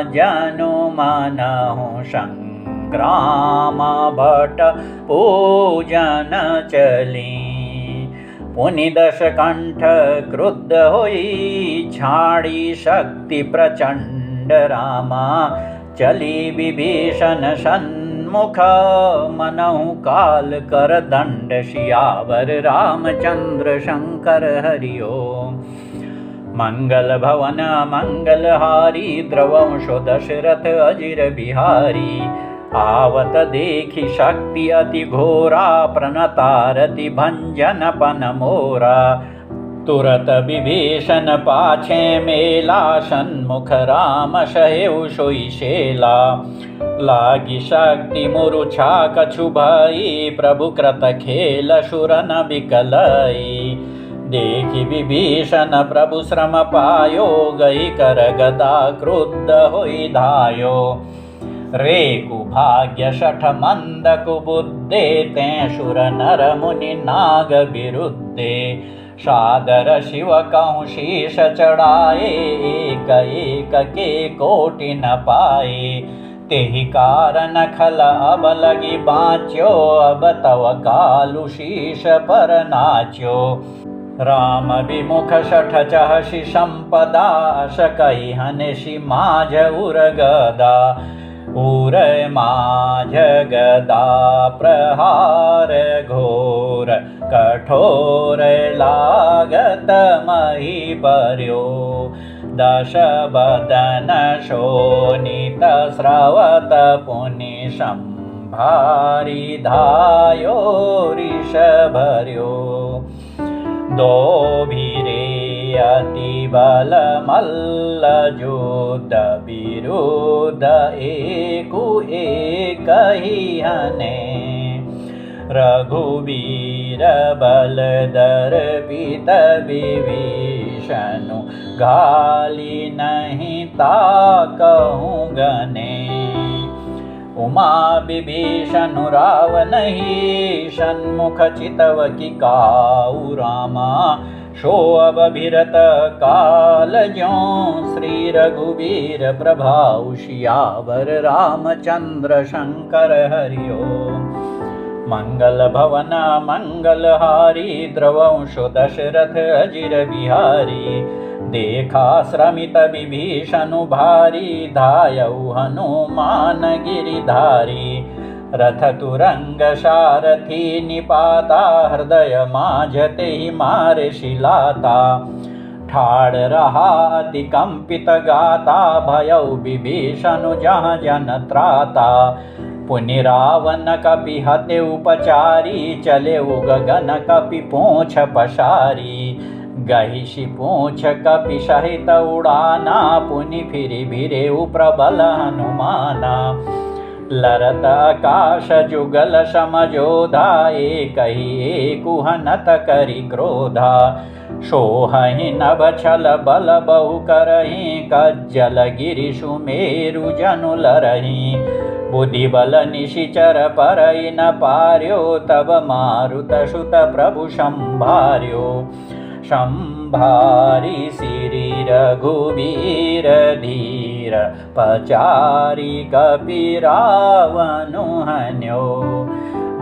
जनु मनहु संग्राम भट पूजन चली। पुनि दश कंठ क्रुद्ध होई, छाड़ी शक्ति प्रचंड रामा। चली विभीषण सन्मुख, मनहु काल कर दंड। सियावर रामचंद्र शंकर हरि ओम। मंगल भवन मंगलहारी, द्रवंशो दशरथ अजिर बिहारी। आवत देखि शक्ति अति घोरा, प्रणतारति भंजन पन मोरा। तुरत विभीषण पाछे मेला, सन्मुख राम सहेउ सोई शेला। लागी शक्ति मुरुछा कछु भई, प्रभु कृत खेल सुरन बिकलई। देखि विभीषण प्रभु श्रम पायो, गई कर गदा क्रुद्ध होई धायो। रेकु भाग्य शठ मंद कुबुद्धे, ते सुर नर मुनि नाग विरुद्धे। सादर शिव कहूँ शीश चढ़ाए, एक एक के कोटि न पाए। तेहि कारण खल अब लगी बाँच्यो, अब तव कालु शीश पर नाच्यो। राम विमुख शठ चहसि संपदा, सकई हनसि माझ उर गदा। उर माझ गदा प्रहार घोर, कठोर लागत मही पर्यो। दश बदन शोणित स्रवत, पुनि संभारी धायो ऋषभर्यो। दो भीरे अति बल मल्ल युद्ध, विरुद्ध एकु एक ही हने। रघुवीर बल दर्पित विभीषण गाली नहीं ताकहूँ गने। उमा विभीषण रावण ही सन्मुख चितव की काऊ रामा। शो अब बिरत काल ज्यों श्री रघुवीर प्रभाऊ सियावर रामचंद्र शंकर हरिओ। मंगल भवन मंगलहारी द्रवंशो दशरथ अजिर बिहारी। देखा श्रमित विभीषण भारी धायऊ हनुमान गिरिधारी। रथ तुरंग सारथी निपाता हृदय माझते ही मार शिलाता। ठाड़ रहा अति कंपित गाता भयऊ विभीषण जहाँ जन त्राता। पुनि रावण कपि हते उपचारी चले गगन कपि पोंछ पसारी। गहिषि पोंछ कपि सहित उड़ाना पुनि फिरि भिरे प्रबल हनुमाना। लरत आकाश जुगल समझोधा एक ही एकुहनत करि क्रोधा। सोहहि नभ छल बल बहु करहि कज्जल गिरि सुमेरु जनु लरहि। बुद्धि बल निशिचर परइ न पार्यो तब मारुत सुत प्रभु संभार्यो। संभारी सिरि रघुवीर धीर पचारि कपि रावण हन्यो।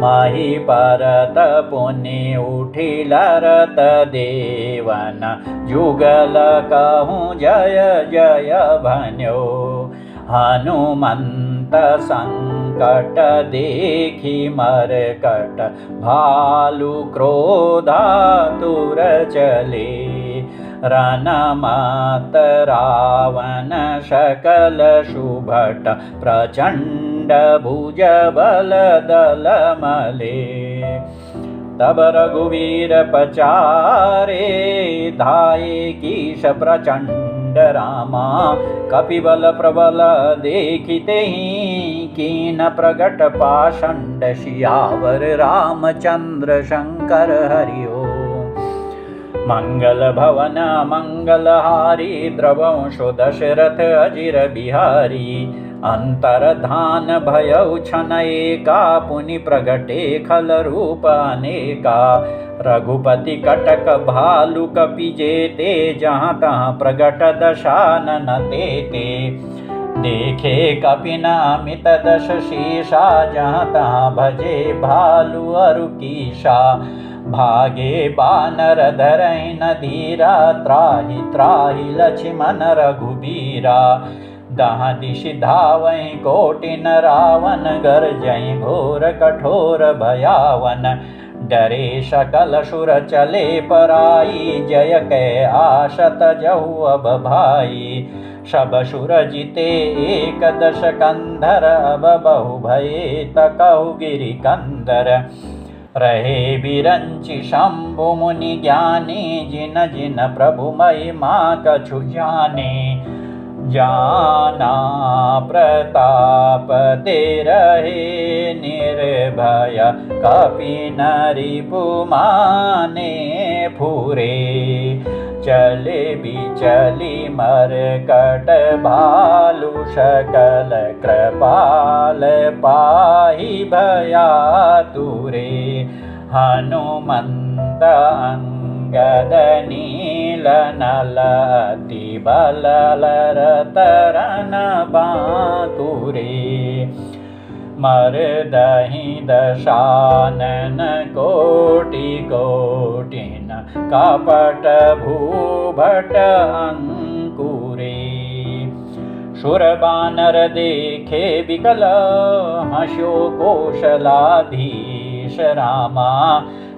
माहि परत पुनि उठि लरत देवन जुगल कहूँ जय जय भन्यो। हनुमंत संकट देखि मरकट भालु क्रोधातुर चले। रणमत रावण सकल सुभट प्रचंड भुज बल दल मले। तब रघुवीर पचारे धाये कीश प्रचंड रामा। कपिबल प्रबल देखिते ही कीन प्रगट पाषंड सियावर रामचंद्र शंकर हरिओ। मंगल भवन मंगलहारी द्रवंशो दशरथ अजिर बिहारी। अंतर्धान भयउ छन एका पुनि प्रगटे खल रूप अनेका। रघुपति कटक भालु कपि जेते जहाँ तहाँ प्रगट दशानन तेते। देखे कपि नामित दश शीशा जहाँ तहाँ भजे भालु अरु कीशा। भागे बानर धरहि न धीरा त्राहि त्राहि लक्ष्मण रघुबीरा। दहाँ दिशि धावहि कोटिन रावण गरजहि घोर कठोर भयावन। डरे सकल सुर चले पराई जय कै आशत जहु अब भाई। सब सुर जिते एक दश कंधर अब बहु भये तकहु गिरि कंदर। रहे बिरंचि शंभु मुनि ज्ञानी जिन जिन प्रभु महिमा कछु जाने। जाना प्रताप ते रहे निर्भय कपि नरिपु माने फुरे। चले बिचली मरकट भालु सकल कृपाल पाहि भयातुरे। हनुमंत अंगद नील नल अति बल लरतरन बांकुरे। मरदहि दशानन कोटि कोटिन कपट भूभट अंकुरे। सुर बानर देखे विकल हस्यो कौशलाधीश रामा।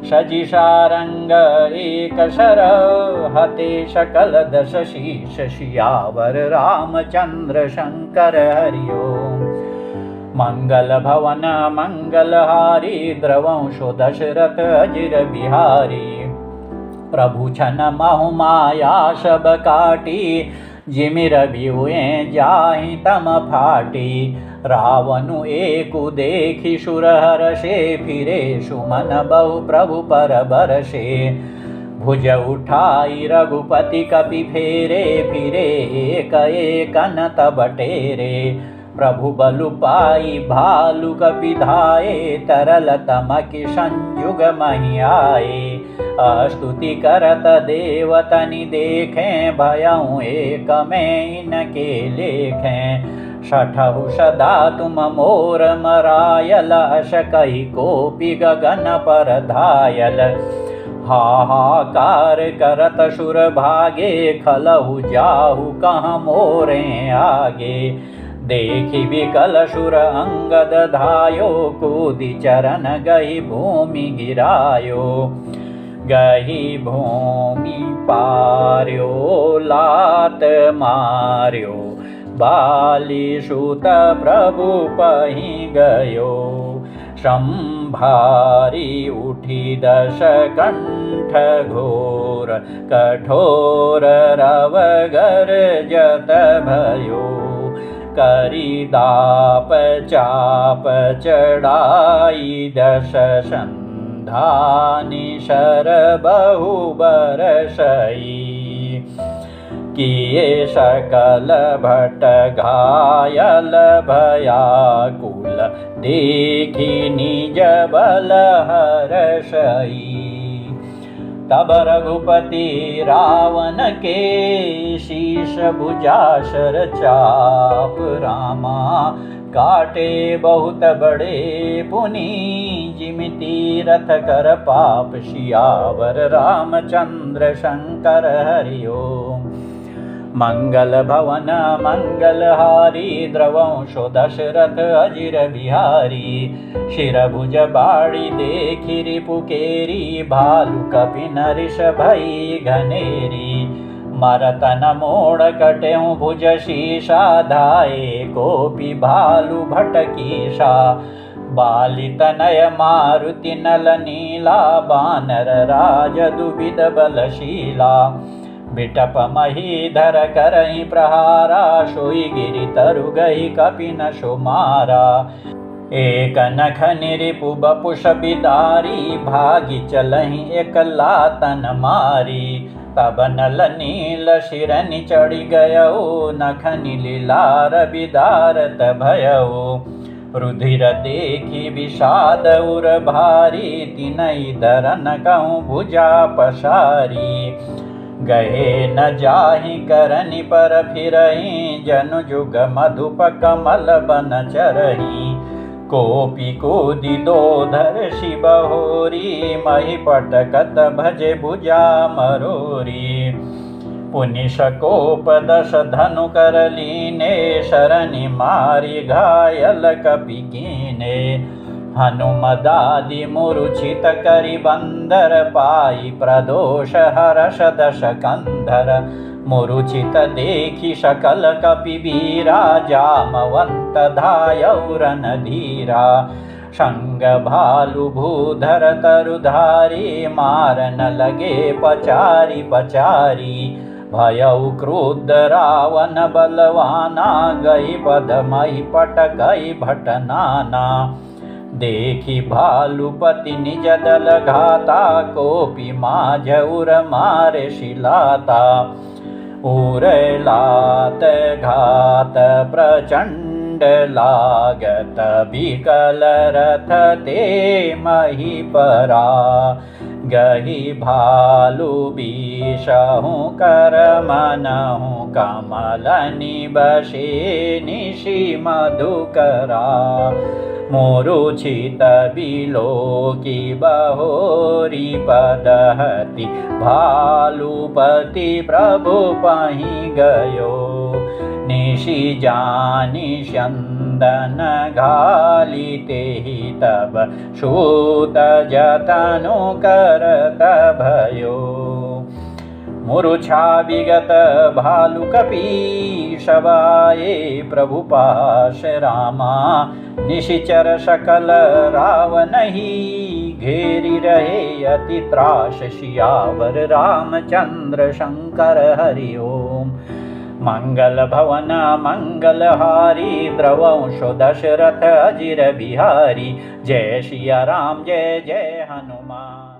सजि सारंग एक शर हते सकल दश शीश सियावर रामचंद्र शंकर हरिओ। मंगल भवन मंगलहारी द्रवंशो दशरथ अजिर बिहारी। प्रभु छन महु माया सब काटी जिमि रवि हुए जाहि तम फाटी। रावणु एकु देखि सुर हर्षे फिरे सुमन बहु प्रभु पर बरसे। भुज उठाई रघुपति कपि फेरे फिरे एक एकन तब टेरे। प्रभु बलु पाई भालु कपि धाये तरल तमकि संयुग महि आए। स्तुति करत देवतनि देखें भयउ एक में इनके लेखें। सठहु सदा तुम मोर मरायल अस कहि कोपि गगन पर धायल। हाहाकार करत सुर भागे खलहु जाहु कहाँ मोरे आगे। देखि विकल सुर अंगद धायो कूदि चरण गहि भूमि गिरायो। गहि भूमि पार्यो लात मार्यो बाली सुत प्रभु पहि गयो। संभारी उठी दश कंठ घोर कठोर रव गर्जत भयो। करी दाप चाप चढ़ाई दश संधानि शर बहु बरसई। किए सकल भट घायल भयाकुल देखि निज बल हर्षई। तब रघुपति रावण के शीश भुजासर चाप। रामा काटे बहुत बड़े पुनि जिमिति रथ कर पाप। सियावर रामचंद्र शंकर हरि ओम। मंगल भवन मंगलहारी द्रवंशो दशरथ अजिर बिहारी। शिर भुज बाड़ी देखि रिपुकेरी भालु कपि नरिश भई घनेरी। मरतन मोड़ कटेऊ भुज शीशा धाये कोपि भालु भटकीशा। बाली तनय मारुति नल नीला बानर राज दुविध बलशीला। बिटप महीधर करहि प्रहारा सोई गिरि तरु गहि कपि न सुमारा। एक नख निरिपु बपुष बिदारी भागी चलहि एक लातन मारी। तब नल नील शिरनि चढ़ि गयौ नखनि लीलार बिदारत भयौ। रुधिर देखि विषाद उर भारी तिनहि दरन कहूँ भुजा पसारी। गहे न जाहि करनि पर फिरहि जनु जुग मधुप कमल बन चरहि। कोपि कूदि दोधर शिव होरी महि पटकत भजे भुजा मरोरी। पुनि शकोप दश धनु कर लीने शरनि मारि घायल कपि कीने। हनुमदादि मूर्छित करि बंदर पाई प्रदोष हर्ष दश कंधर। मूर्छित देखि सकल कपि वीरा जामवंत धायौ रणधीरा। संग भालु भूधर तरुधारी मारन लगे पचारी पचारी। भयउ क्रुद्ध रावण बलवाना गई पदमहि पटकई भटनाना। देखि भालुपति निज दल घाता कोपि माझ उर मारे शिलाता। उर लात घात प्रचंड लागत बिकल रथ ते मही परा। गही भालु बीषहु कर मनहु कमल निबसे निशि मधुकरा। मूर्छित बिलोकी बहोरी पदहति भालुपति प्रभु पहि गयो। निशि जानि चंदन घाली तेहि तब सूत जतनु करत भयो। मूर्छा विगत भालु कपि शवाये प्रभु पाश रामा। निशिचर सकल रावणहि घेरी रहे अति त्रास। सियावर रामचंद्र शंकर हरि ओम। मंगल भवन मंगलहारी द्रवंशो दशरथ अजिर बिहारी। जय सिया राम जय जय हनुमान।